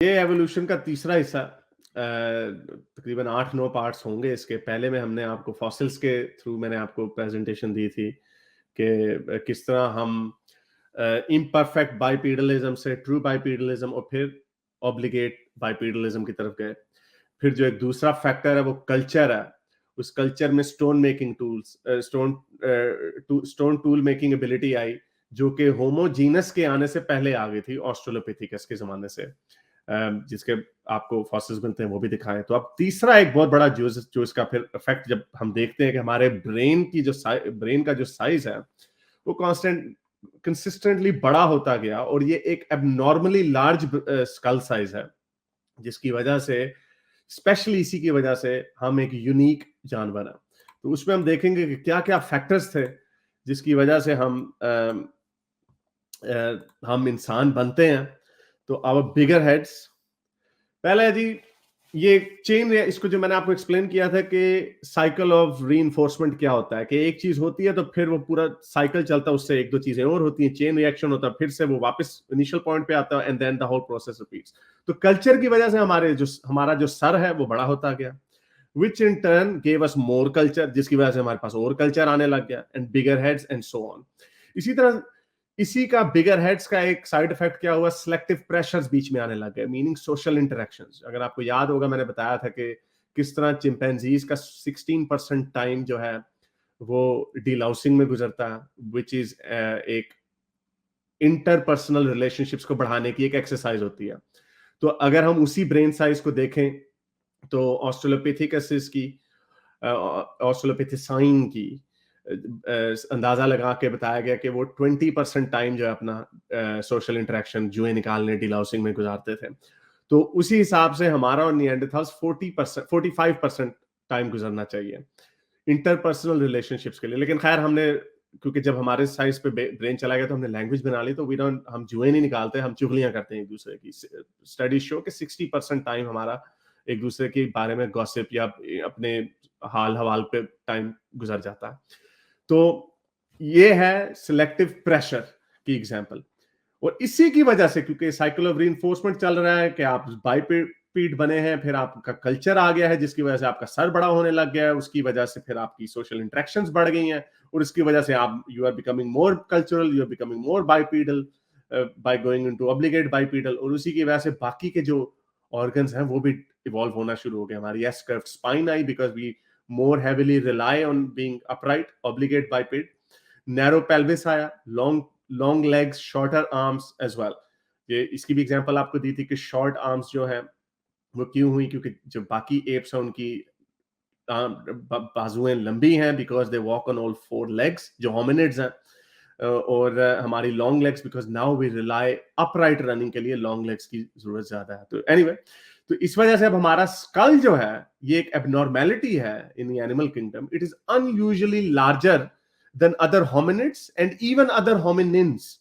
ये एवोल्यूशन का तीसरा हिस्सा तकरीबन 8-9 पार्ट्स होंगे इसके। पहले में हमने आपको फॉसिल्स के थ्रू मैंने आपको प्रेजेंटेशन दी थी कि किस तरह हम इम्परफेक्ट बाइपीडलिज्म से ट्रू बाइपीडलिज्म और फिर ऑब्लिगेट बाइपीडलिज्म की तरफ गए। फिर जो एक दूसरा फैक्टर है वो कल्चर है। उस कल्चर में stone making tools stone tool making ability आई, जो कि होमोजीनस के आने से पहले आ गई थी ऑस्ट्रेलोपिथेकस के जमाने से। जिसके आपको फॉसिल्स मिलते हैं वो भी दिखाएं। तो अब तीसरा एक बहुत बड़ा जो इसका फिर इफेक्ट जब हम देखते हैं कि हमारे ब्रेन का जो साइज है वो कंसिस्टेंटली बड़ा होता गया, और ये एक एबनॉर्मली लार्ज स्कल साइज है, जिसकी वजह से स्पेशली इसी की वजह से हम एक यूनिक जानवर हैं। तो उसमें हम देखेंगे कि क्या क्या फैक्टर्स थे जिसकी वजह से हम इंसान बनते हैं। तो आवर बिगर हेड्स, पहले है जी ये चेन, इसको जो मैंने आपको एक्सप्लेन किया था कि साइकिल ऑफ रीइंफोर्समेंट क्या होता है, कि एक चीज होती है तो फिर वो पूरा साइकिल चलता है, उससे एक दो चीजें और होती हैं, चेन रिएक्शन होता है, फिर से वो वापस इनिशियल पॉइंट पे आता है and then the whole process repeats. तो कल्चर की वजह से हमारा जो सर है वो बड़ा होता गया, which in turn gave us more culture, जिसकी वजह से हमारे पास और कल्चर आने लग गया, and bigger heads and so on। इसी तरह इसी का बिगर हेड्स का एक साइड इफेक्ट क्या हुआ, सिलेक्टिव प्रेशर्स बीच में आने लग गए, मीनिंग सोशल इंटरेक्शंस। अगर आपको याद होगा मैंने बताया था कि किस तरह चिंपैंजीज का 16% टाइम जो है वो डीलाउसिंग में गुजरता है, विच इज एक इंटरपर्सनल रिलेशनशिप्स को बढ़ाने की एक एक्सरसाइज होती है। तो अगर हम उसी ब्रेन साइज को देखें तो ऑस्ट्रेलोपिथेकस की ऑस्ट्रेलोपिथेसाइन की अंदाजा लगा के बताया गया कि वो 20% टाइम जो है अपना सोशल इंटरेक्शन जुए निकालने डीलाउसिंग में गुजारते थे। तो उसी हिसाब से हमारा और निएंडरथाल्स 45% टाइम गुजरना चाहिए इंटरपर्सनल रिलेशनशिप्स के लिए। लेकिन खैर हमने, क्योंकि जब हमारे साइज पे ब्रेन चला गया तो हमने लैंग्वेज बना ली, तो हम जुए नहीं निकालते, हम चुगलियां करते हैं एक दूसरे की। स्टडी शो कि 60% टाइम हमारा एक दूसरे के बारे में गॉसिप या अपने हाल हवाल पे टाइम गुजर जाता है। तो ये है सिलेक्टिव प्रेशर की एग्जांपल। और इसी की वजह से, क्योंकि साइकिल ऑफ रीइंफोर्समेंट चल रहा है कि आप बाइपीड बने हैं, फिर आपका कल्चर आ गया है जिसकी वजह से आपका सर बड़ा होने लग गया है, उसकी वजह से फिर आपकी सोशल इंटरेक्शंस बढ़ गई हैं, और इसकी वजह से आप you are becoming more cultural, you are becoming more bipedal by going into obligate bipedal. और उसी की वजह से बाकी के जो ऑर्गन्स हैं वो भी इवॉल्व होना शुरू हो गए। हमारी S curved spine I because we more heavily rely on being upright, obligate biped. Narrow pelvis आया, long legs, shorter arms as well। ये इसकी भी एग्जांपल आपको दी थी कि शॉर्ट आर्म्स जो है वो क्यों हुई, क्योंकि जो बाकी एप्स हैं उनकी बाजुएं लंबी हैं because they walk on all four legs, जो होमिनिड्स हैं। और हमारी long legs because now we rely upright running के लिए लॉन्ग लेग्स की जरूरत ज्यादा है। तो एनीवे तो इस वजह से अब हमारा स्कल जो है ये एक एबनॉर्मेलिटी है in the animal kingdom. It is unusually larger than other hominids and even other hominins.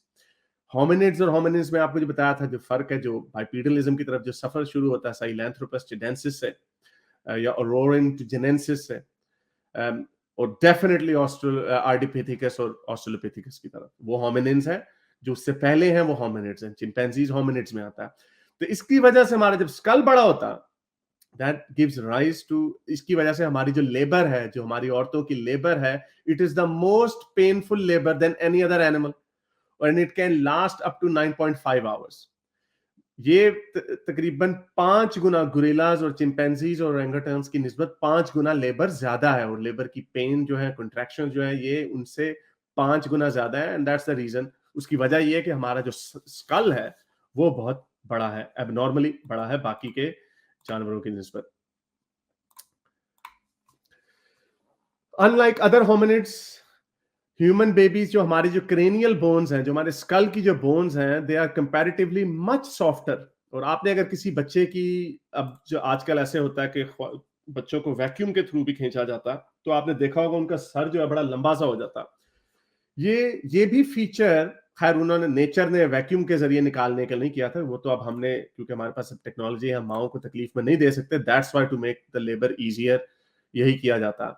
Hominids और होमिनिन्स में आपको जो बताया था जो फर्क है, जो बाइपीडलिज्म की तरफ जो सफर शुरू होता है साइलैंथ्रोपस चिडेंसिस से या औरोरेंटजेनेसिस से, और डेफिनेटली आर्डिपिथेकस और ऑस्ट्रेलोपिथेकस की तरफ, वो होमिनिन्स है। जो उससे पहले हैं वो होमिनिड्स हैं, चिंपैंजीज होमिनिड्स में आता है। तो इसकी वजह से हमारा जब स्कल बड़ा होता दैट गिव्स राइज टू, इसकी वजह से हमारी जो लेबर है, जो हमारी औरतों की लेबर है, it is the most painful labour than any other animal, and it can last up to 9.5 hours. ये तकरीबन 5 गुना गुरिल्लाज और चिंपैंजीज और ओरंगुटान्स की निस्बत 5 गुना लेबर ज्यादा है, और लेबर की पेन जो है, कंट्रैक्शन जो है, ये उनसे 5 गुना ज्यादा है। And that's the reason. उसकी वजह ये है कि हमारा जो स्कल है वो बहुत बड़ा है, एबनॉर्मली बड़ा है बाकी के जानवरों की निस्बत। Unlike other hominids, human babies, जो हमारी जो क्रेनियल बोन्स हैं, जो हमारे स्कल की जो बोन्स हैं, they are comparatively much softer. और आपने अगर किसी बच्चे की, अब जो आजकल ऐसे होता है कि बच्चों को वैक्यूम के थ्रू भी खींचा जाता है, तो आपने देखा होगा उनका सर जो है बड़ा लंबा सा हो जाता है। ये भी फीचर खैर उन्होंने, नेचर ने वैक्यूम के जरिए निकालने के लिए नहीं किया था, वो तो अब हमने, क्योंकि हमारे पास टेक्नोलॉजी है, हम माओ को तकलीफ में नहीं दे सकते, that's why to make the labour easier यही किया जाता,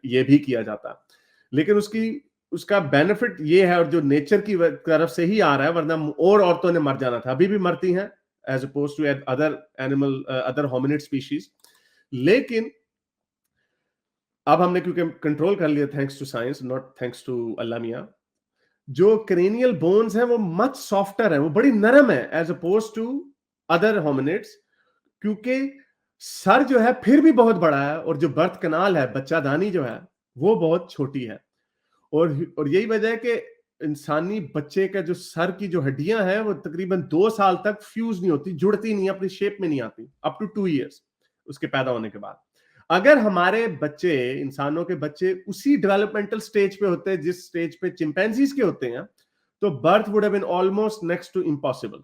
ये भी किया जाता। लेकिन उसका बेनिफिट ये है, और जो नेचर की तरफ से ही आ रहा है, वरना और औरतों ने मर जाना था, अभी भी मरती हैं, as oppose to other animal, other hominid species. लेकिन अब हमने क्योंकि कंट्रोल कर लिया thanks to science, not thanks to अल्लाह मियां, जो क्रेनियल बोन्स है वो मच सॉफ्टर है, वो बड़ी नरम है as oppose to other hominids, क्योंकि सर जो है फिर भी बहुत बड़ा है और जो बर्थ कनाल है, बच्चादानी जो है, वो बहुत छोटी है। और यही वजह है कि इंसानी बच्चे का जो सर की जो हड्डियां हैं वो तकरीबन 2 साल तक फ्यूज नहीं होती, जुड़ती नहीं, अपनी शेप में नहीं आती, अप टू 2 years उसके पैदा होने के बाद। अगर हमारे बच्चे, इंसानों के बच्चे उसी डेवलपमेंटल स्टेज पे होते हैं जिस स्टेज पे चिंपैंजीज के होते हैं, तो birth would have been almost next to impossible,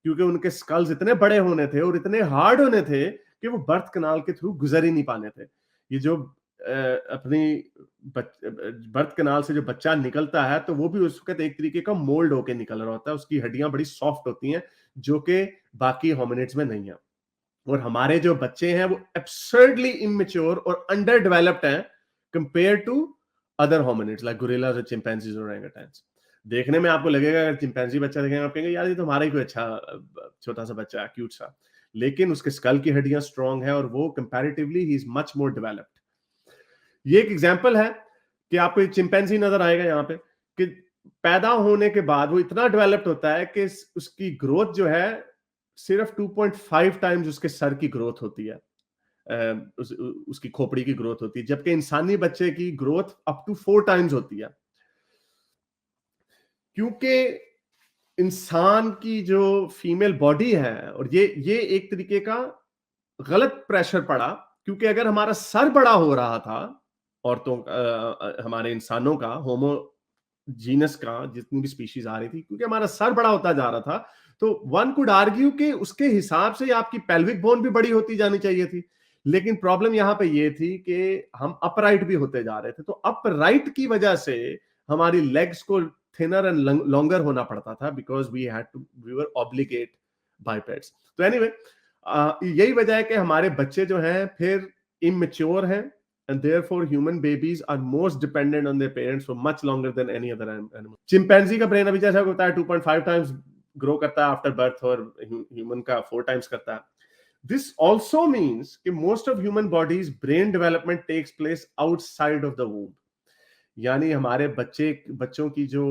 क्योंकि उनके स्कल्स इतने बड़े होने थे और इतने हार्ड होने थे कि वो बर्थ कनाल के थ्रू गुजर ही नहीं पाने थे। ये जो अपनी बर्थ कनाल से जो बच्चा निकलता है, तो वो भी उस वक्त एक तरीके का मोल्ड होकर निकल रहा होता है, उसकी हड्डियां बड़ी सॉफ्ट होती हैं, जो कि बाकी होमिनिड्स में नहीं है। और हमारे जो बच्चे हैं वो एब्सर्डली इमेच्योर और अंडर डेवलप्ड हैं compare to other hominids like gorillas और चिंपैंजीज और ओरंगुटैन्स। देखने में आपको लगेगा, अगर चिंपैंजी बच्चा देखेंगे आप कहेंगे यार ये तो हमारा ही कोई अच्छा छोटा सा बच्चा है, क्यूट सा, लेकिन उसके स्कल की हड्डियां स्ट्रांग है और वो comparatively he is much more developed. ये एक एग्जांपल है कि आपको एक चिंपैंजी नजर आएगा यहाँ पे, कि पैदा होने के बाद वो इतना डेवलप्ड होता है कि उसकी ग्रोथ जो है सिर्फ 2.5 टाइम्स उसके सर की ग्रोथ होती है, उसकी खोपड़ी की ग्रोथ होती है, जबकि इंसानी बच्चे की ग्रोथ अप टू 4 टाइम्स होती है। क्योंकि इंसान की जो फीमेल बॉडी है, और ये एक तरीके का गलत प्रेशर पड़ा, क्योंकि अगर हमारा सर बड़ा हो रहा था औरतों हमारे इंसानों का, होमो जीनस का, जितनी भी स्पीशीज आ रही थी, क्योंकि हमारा सर बड़ा होता जा रहा था, तो वन कुड आर्ग्यू कि उसके हिसाब से आपकी पेल्विक बोन भी बड़ी होती जानी चाहिए थी। लेकिन प्रॉब्लम यहां पे ये थी कि हम अपराइट भी होते जा रहे थे, तो अपराइट की वजह से हमारी लेग्स को थिनर एंड लॉन्गर होना पड़ता था, बिकॉज वी वर ऑब्लिगेट बाइपेड्स। तो एनीवे, यही वजह है कि हमारे बच्चे जो हैं फिर इमेच्योर हैं, and therefore human babies are most dependent on their parents for much longer than any other animal. Chimpanzee का ब्रेन अभी जैसा होता है 2.5 टाइम्स ग्रो करता है आफ्टर बर्थ, और ह्यूमन का 4 टाइम्स करता है। This also means कि most of human bodies brain development takes place outside of the womb. यानी हमारे बच्चों की जो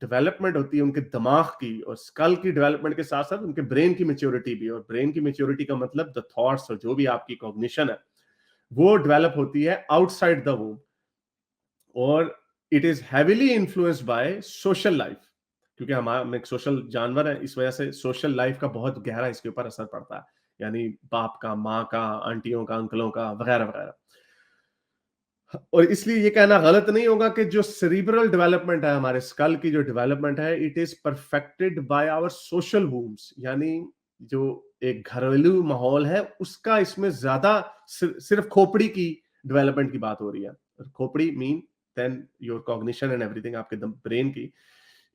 डेवलपमेंट होती है उनके दिमाग की और स्कल की डेवलपमेंट के साथ साथ उनके ब्रेन की मेच्योरिटी भी, और ब्रेन की मेच्योरिटी का मतलब द थॉट्स और जो भी आपकी कॉग्निशन है वो डेवलप होती है आउटसाइड द वूम, और it is heavily influenced by social life, क्योंकि हम एक सोशल जानवर है, इस वजह से सोशल लाइफ का बहुत गहरा इसके ऊपर असर पड़ता है, यानी बाप का, माँ का, आंटियों का, अंकलों का, वगैरह वगैरह। और इसलिए ये कहना गलत नहीं होगा कि जो सेरिब्रल डेवलपमेंट है, हमारे स्कल की जो डेवलपमेंट है, it is perfected by our social wombs, यानी जो एक घरेलू माहौल है उसका इसमें ज्यादा, सिर्फ खोपड़ी की डेवलपमेंट की बात हो रही है, खोपड़ी mean then your cognition and everything, आपके ब्रेन की,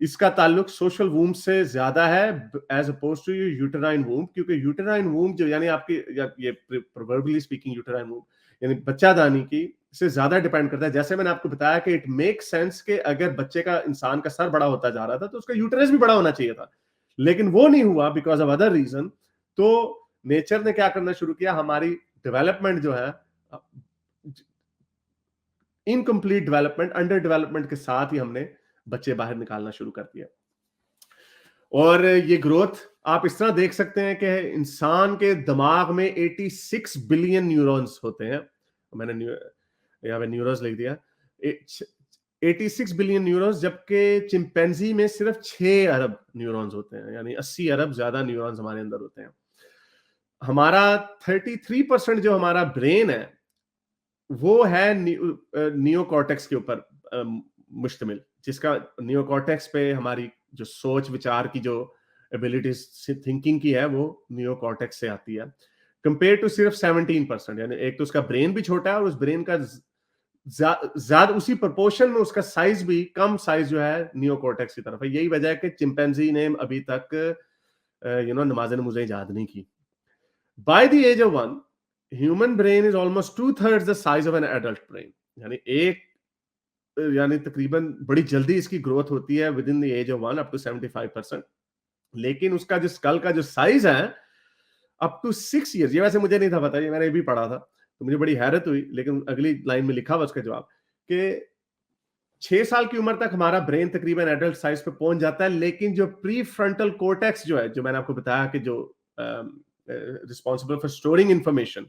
इसका ताल्लुक सोशल वूम से ज्यादा है as oppose to uterine womb, क्योंकि यूटेराइन वूम जो यानी आपकी, ये प्रोवर्बियली स्पीकिंग यूटेराइन वूम यानी बच्चादानी की से ज्यादा डिपेंड करता है। जैसे मैंने आपको बताया कि इट मेक सेंस कि अगर बच्चे का, इंसान का सर बड़ा होता जा रहा था तो उसका यूटेरस भी बड़ा होना चाहिए था, लेकिन वो नहीं हुआ बिकॉज ऑफ अदर रीजन। तो नेचर ने क्या करना शुरू किया, हमारी डेवलपमेंट जो है, इनकम्प्लीट डेवलपमेंट, अंडर डेवलपमेंट के साथ ही हमने बच्चे बाहर निकालना शुरू कर दिया। और ये ग्रोथ आप इस तरह देख सकते हैं कि इंसान के दिमाग में 86 बिलियन न्यूरॉन्स होते हैं, मैंने यहाँ पे न्यूरॉन्स लिख दिया, 86 बिलियन न्यूरॉन्स, जबकि चिंपैंजी में सिर्फ 6 अरब न्यूरॉन्स होते हैं, यानी 80 अरब ज्यादा न्यूरॉन्स हमारे अंदर होते हैं। हमारा 33% जो हमारा ब्रेन है वो है नियोकॉर्टेक्स के ऊपर मुश्तमिल, जिसका नियोकॉर्टेक्स पे हमारी जो सोच विचार की जो एबिलिटीज थिंकिंग की है वो नियोकॉर्टेक्स से आती है, कंपेयर टू सिर्फ 17%, यानी एक तो उसका ब्रेन भी छोटा है और उस ब्रेन का ज्यादा उसी प्रोपोर्शन में उसका साइज भी कम साइज जो है नियोकॉर्टेक्स की तरफ है। यही वजह है कि चिंपैंजी ने अभी तक नमाज़ें याद नहीं की। By the age of 1 human brain is almost 2/3 the size of an adult brain, यानी तकरीबन बड़ी जल्दी इसकी ग्रोथ होती है within the age of 1 up to 75%। लेकिन उसका जो स्कल का जो साइज है अप टू 6 years, ये वैसे मुझे नहीं था पता, ये मैंने भी पढ़ा था, तो मुझे बड़ी हैरत हुई, लेकिन अगली लाइन में लिखा हुआ उसका जवाब कि 6 साल की उम्र तक हमारा ब्रेन तकरीबन एडल्ट साइज पे पहुंच जाता है, लेकिन जो प्री फ्रंटल कोर्टेक्स जो है, जो मैंने आपको बताया कि जो रिस्पॉन्सिबल फॉर स्टोरिंग इंफॉर्मेशन,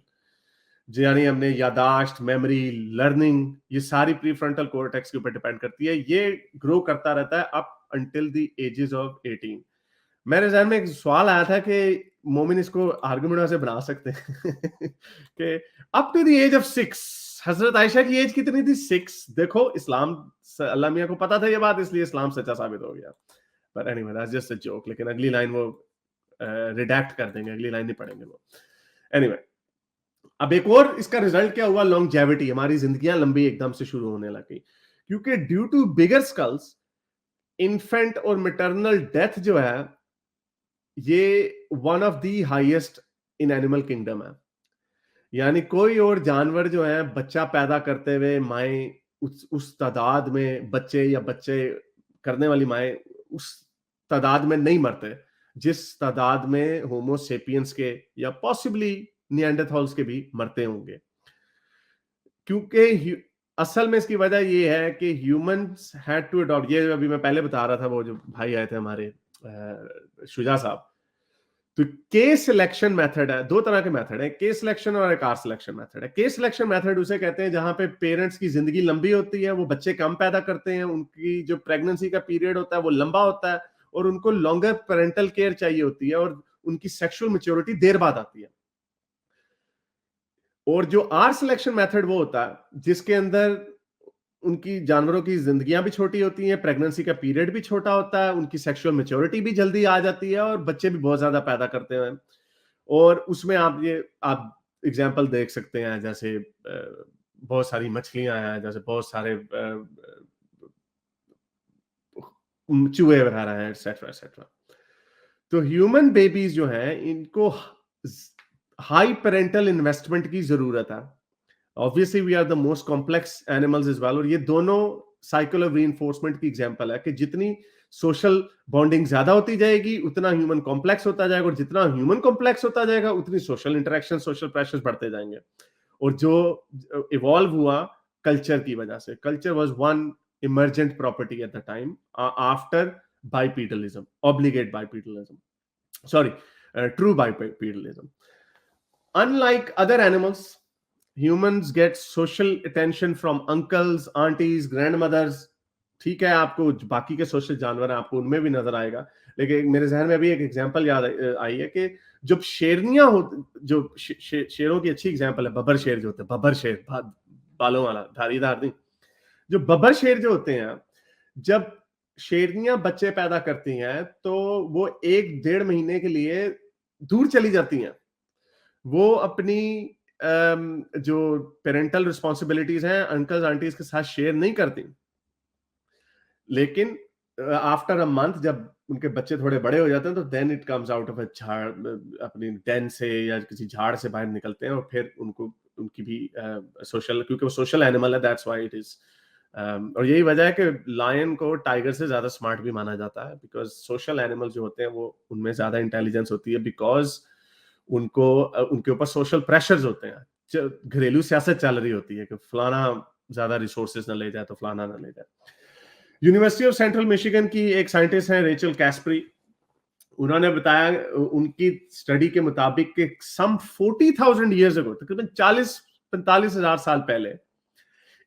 यानी हमने यादाश्त, मेमोरी, लर्निंग, ये सारी प्री फ्रंटल कोर्टेक्स के ऊपर डिपेंड करती है, ये ग्रो करता रहता है up until the ages of 18। मेरे ज़हन में एक सवाल आया था कि मोमिन इसको आर्गुमेंट से बना सकते हैं कि up to the age of 6, Hazrat Ayesha की एज कितनी थी? 6। देखो इस्लाम, अल्लाह मियां को पता था ये बात, इसलिए इस्लाम सच्चा साबित हो गया। But anyway that's just a joke, लेकिन अगली लाइन वो रिडैक्ट कर देंगे, अगली लाइन नहीं पढ़ेंगे वो। एनीवे, अब एक और इसका रिजल्ट क्या हुआ? लॉन्जेविटी, हमारी जिंदगियां लंबी एकदम से शुरू होने लगी, क्योंकि due to bigger skulls infant और मैटरनल डेथ जो है ये one of the highest in animal kingdom है। यानी कोई और जानवर जो है बच्चा पैदा करते हुए माए उस तादाद में बच्चे या बच्चे करने वाली माए उस तादाद में नहीं मरते जिस तादाद में होमो सेपियंस के या पॉसिबली निएंडरथॉल्स के भी मरते होंगे। क्योंकि असल में इसकी वजह ये है कि ह्यूमंस हैड टू अडॉप्ट, ये अभी मैं पहले बता रहा था, वो जो भाई आए थे हमारे शुजा साहब, तो के सिलेक्शन मेथड है, दो तरह के मेथड है, के सिलेक्शन और एक आर सिलेक्शन मेथड है। के सिलेक्शन मेथड उसे कहते हैं जहां पे पेरेंट्स की जिंदगी लंबी होती है, वो बच्चे कम पैदा करते हैं, उनकी जो प्रेगनेंसी का पीरियड होता है वो लंबा होता है और उनको लॉन्गर पेरेंटल केयर चाहिए होती है और उनकी सेक्सुअल मैच्योरिटी देर बाद आती है। और जो आर सिलेक्शन मेथड वो होता है जिसके अंदर उनकी जानवरों की जिंदगियां भी छोटी होती हैं, प्रेगनेंसी का पीरियड भी छोटा होता है, उनकी सेक्सुअल मैच्योरिटी भी जल्दी आ जाती है और बच्चे भी बहुत ज्यादा पैदा करते हैं। और उसमें आप एग्जांपल देख सकते हैं, जैसे बहुत सारी मछलियां हैं, जैसे बहुत सारे चूहे वगैरह हैं, एटसेट्रा एटसेट्रा। तो ह्यूमन बेबीज जो हैं इनको हाई पेरेंटल इन्वेस्टमेंट की जरूरत है। Obviously we are the most complex animals is well, और ये दोनों साइकिल ऑफ रीइंफोर्समेंट की एग्जांपल है कि जितनी सोशल बॉन्डिंग ज्यादा होती जाएगी उतना ह्यूमन कॉम्प्लेक्स होता जाएगा, और जितना ह्यूमन कॉम्प्लेक्स होता जाएगा उतनी सोशल इंटरेक्शन, सोशल प्रेशर्स बढ़ते जाएंगे। और जो इवॉल्व हुआ कल्चर की वजह से, culture was one emergent property at the time after bipedalism, obligate bipedalism, sorry, true bipedalism. Unlike other animals, humans get social attention from uncles, aunties, grandmothers. ठीक है, आपको बाकी के सोशल जानवर हैं आपको उनमें भी नजर आएगा, लेकिन मेरे जहन में अभी एक एग्जांपल याद आई है कि जब शेरनियां हो, जो शेरों की अच्छी एग्जांपल है बब्बर शेर जो होते हैं, बब्बर शेर बालों वाला, धारीदार नहीं, जो बब्बर शेर जो होते हैं, जब शेरनियां बच्चे पैदा करती हैं तो वो 1-1.5 महीने के लिए दूर चली जाती हैं। वो अपनी जो पेरेंटल रिस्पॉन्सिबिलिटीज हैं अंकल्स आंटीज के साथ शेयर नहीं करती, लेकिन आफ्टर अ मंथ जब उनके बच्चे थोड़े बड़े हो जाते हैं तो then it comes out of a झाड़, अपनी डेन से या किसी झाड़ से बाहर निकलते हैं, और फिर उनको उनकी भी सोशल, क्योंकि वो सोशल एनिमल है, दैट्स व्हाई इट इज। और यही वजह है कि लायन को टाइगर से ज्यादा स्मार्ट भी माना जाता है, बिकॉज सोशल एनिमल जो होते हैं वो उनमें ज्यादा इंटेलिजेंस होती है, बिकॉज उनको उनके ऊपर सोशल प्रेशर्स होते हैं, घरेलू सियासत चल रही होती है कि फलाना ज्यादा रिसोर्सेज ना ले जाए तो फलाना ना ले जाए। यूनिवर्सिटी ऑफ सेंट्रल मिशिगन की एक साइंटिस्ट है रेचल कैस्परी, उन्होंने बताया उनकी स्टडी के मुताबिक कि सम 40,000 ईयर्स अगो, तकरीबन 40-45 हजार साल पहले,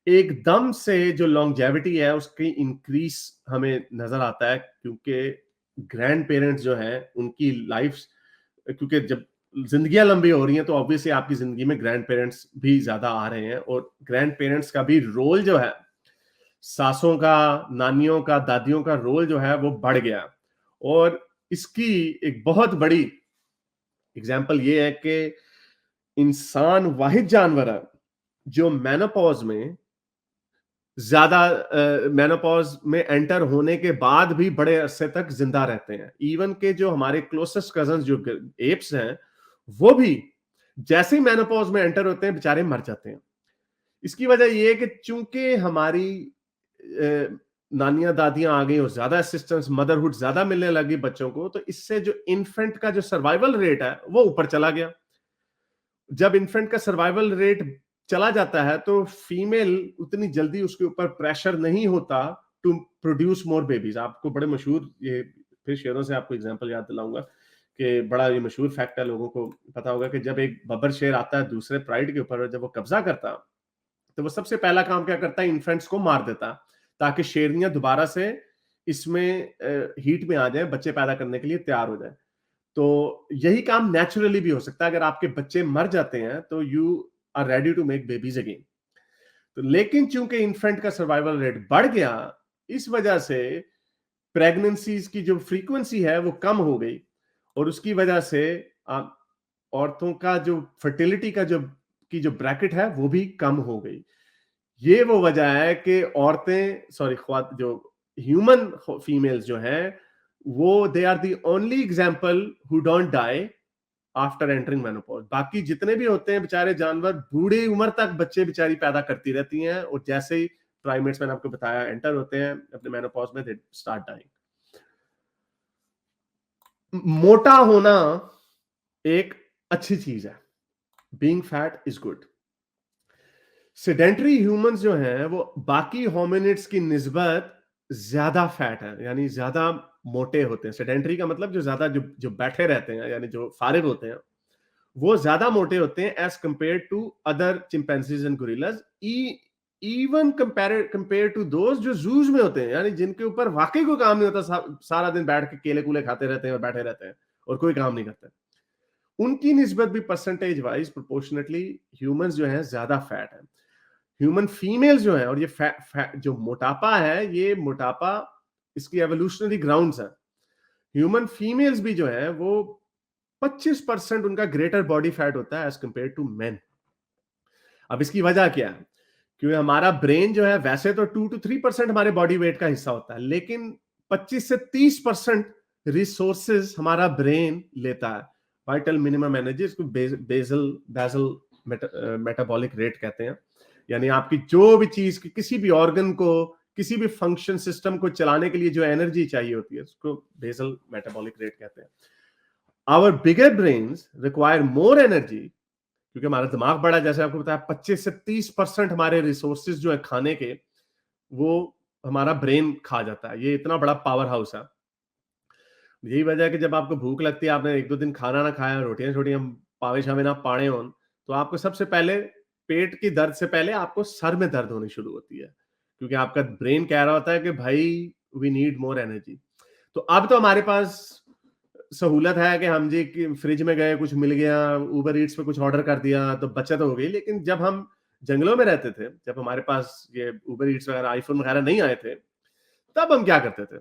एकदम से जो लॉन्जेविटी है उसकी इंक्रीज हमें नजर आता है, क्योंकि ग्रैंड पेरेंट्स जो है उनकी लाइफ, क्योंकि जब जिंदगियां लंबी हो रही हैं तो ऑब्वियसली आपकी जिंदगी में ग्रैंड पेरेंट्स भी ज्यादा आ रहे हैं, और ग्रैंड पेरेंट्स का भी रोल जो है, सासों का, नानियों का, दादियों का रोल जो है वो बढ़ गया। और इसकी एक बहुत बड़ी एग्जांपल ये है कि इंसान वाहिद जानवर है जो मेनोपॉज में ज्यादा मेनोपॉज में एंटर होने के बाद भी बड़े अरसे तक जिंदा रहते हैं। इवन के जो हमारे क्लोसेस्ट कजन जो एप्स हैं वो भी जैसे ही मेनोपॉज में एंटर होते हैं बेचारे मर जाते हैं। इसकी वजह यह है कि चूंकि हमारी नानियां दादियां आ गई और ज्यादा असिस्टेंस, मदरहुड ज्यादा मिलने लगी बच्चों को, तो इससे जो इन्फेंट का जो सर्वाइवल रेट है वो ऊपर चला गया। जब इन्फेंट का सर्वाइवल रेट चला जाता है तो फीमेल उतनी जल्दी उसके ऊपर प्रेशर नहीं होता टू प्रोड्यूस मोर बेबीज। आपको बड़े मशहूर, ये फिर शेरों से आपको एग्जांपल याद दिलाऊंगा कि बड़ा ये मशहूर फैक्ट है, लोगों को पता होगा कि जब एक बब्बर शेर आता है दूसरे प्राइड के ऊपर और जब वो कब्जा करता, तो वो सबसे पहला काम क्या करता है, इन्फेंट्स को मार देता, ताकि शेरनियां दोबारा से इसमें हीट में आ जाए, बच्चे पैदा करने के लिए तैयार हो जाए। तो यही काम नेचुरली भी हो सकता है, अगर आपके बच्चे मर जाते हैं तो you are ready to make babies again. तो लेकिन चूंकि इन्फेंट का सर्वाइवल रेट बढ़ गया, इस वजह से प्रेगनेंसीज की जो फ्रीक्वेंसी है वो कम हो गई, और उसकी वजह से औरतों का जो फर्टिलिटी का जो ब्रैकेट है वो भी कम हो गई। ये वो वजह है कि औरतें, सॉरी, जो ह्यूमन फीमेल्स जो हैं, वो they are the only example who don't die after entering menopause. बाकी जितने भी होते हैं बेचारे जानवर, बूढ़ी उम्र तक बच्चे बेचारी पैदा करती रहती हैं, और जैसे ही प्राइमेट्स, मैंने आपको बताया, एंटर होते हैं अपने मेनोपॉज में, दे स्टार्ट डाइंग। मोटा होना एक अच्छी चीज है, being fat is good. Sedentary humans जो हैं वो बाकी होमिनिड्स की निस्बत ज्यादा फैट है, यानी ज्यादा मोटे होते हैं। सेडेंटरी का मतलब जो ज्यादा जो जो बैठे रहते हैं, यानी जो फारिग होते हैं, वो ज्यादा मोटे होते हैं as compare to other chimpanzees and gorillas, even compare to those जो जूज में होते हैं, यानी जिनके ऊपर वाकई कोई काम नहीं होता, सारा दिन बैठ के केले कूले खाते रहते हैं और बैठे रहते हैं और कोई काम नहीं करते, उनकी निस्बत भी परसेंटेज वाइज प्रोपोर्शनेटली ह्यूमंस जो हैं ज्यादा फैट है। ह्यूमन फीमेल्स जो है, और ये जो मोटापा है, ये मोटापा इसकी एवोल्यूशनरी ग्राउंड्स है। ह्यूमन फीमेल्स भी जो है वो 25% उनका ग्रेटर बॉडी फैट होता है एज कंपेयर टू मेन। अब इसकी वजह क्या है? क्योंकि हमारा ब्रेन जो है, वैसे तो 2 to 3% हमारे बॉडी वेट का हिस्सा होता है, लेकिन 25 से 30% रिसोर्सेज हमारा ब्रेन लेता है। वाइटल मिनिमम एनर्जी, इसको बेजल बेजल मेटाबॉलिक रेट कहते हैं। यानी आपकी जो भी चीज, किसी भी ऑर्गन को, किसी भी फंक्शन सिस्टम को चलाने के लिए जो एनर्जी चाहिए होती है, उसको बेसल मेटाबॉलिक रेट कहते हैं। Our bigger brains require more energy, क्योंकि हमारा दिमाग बड़ा, जैसे आपको बताया, 25 से 30% हमारे रिसोर्सेज जो है खाने के, वो हमारा ब्रेन खा जाता है। ये इतना बड़ा पावर हाउस है। यही वजह है कि जब आपको भूख लगती है, आपने 1-2 दिन खाना ना खाया, रोटियां छोटियां पावे शावे ना पाड़े हों, तो आपको सबसे पहले पेट की दर्द से पहले आपको सर में दर्द होनी शुरू होती है, क्योंकि आपका ब्रेन कह रहा होता है कि भाई वी नीड मोर एनर्जी। तो अब तो हमारे पास सहूलत है कि हम जी फ्रिज में गए, कुछ मिल गया, उबर ईट्स पे कुछ ऑर्डर कर दिया, तो बचत हो गई। लेकिन जब हम जंगलों में रहते थे, जब हमारे पास ये उबर ईट्स वगैरह, आईफोन वगैरह नहीं आए थे, तब हम क्या करते थे?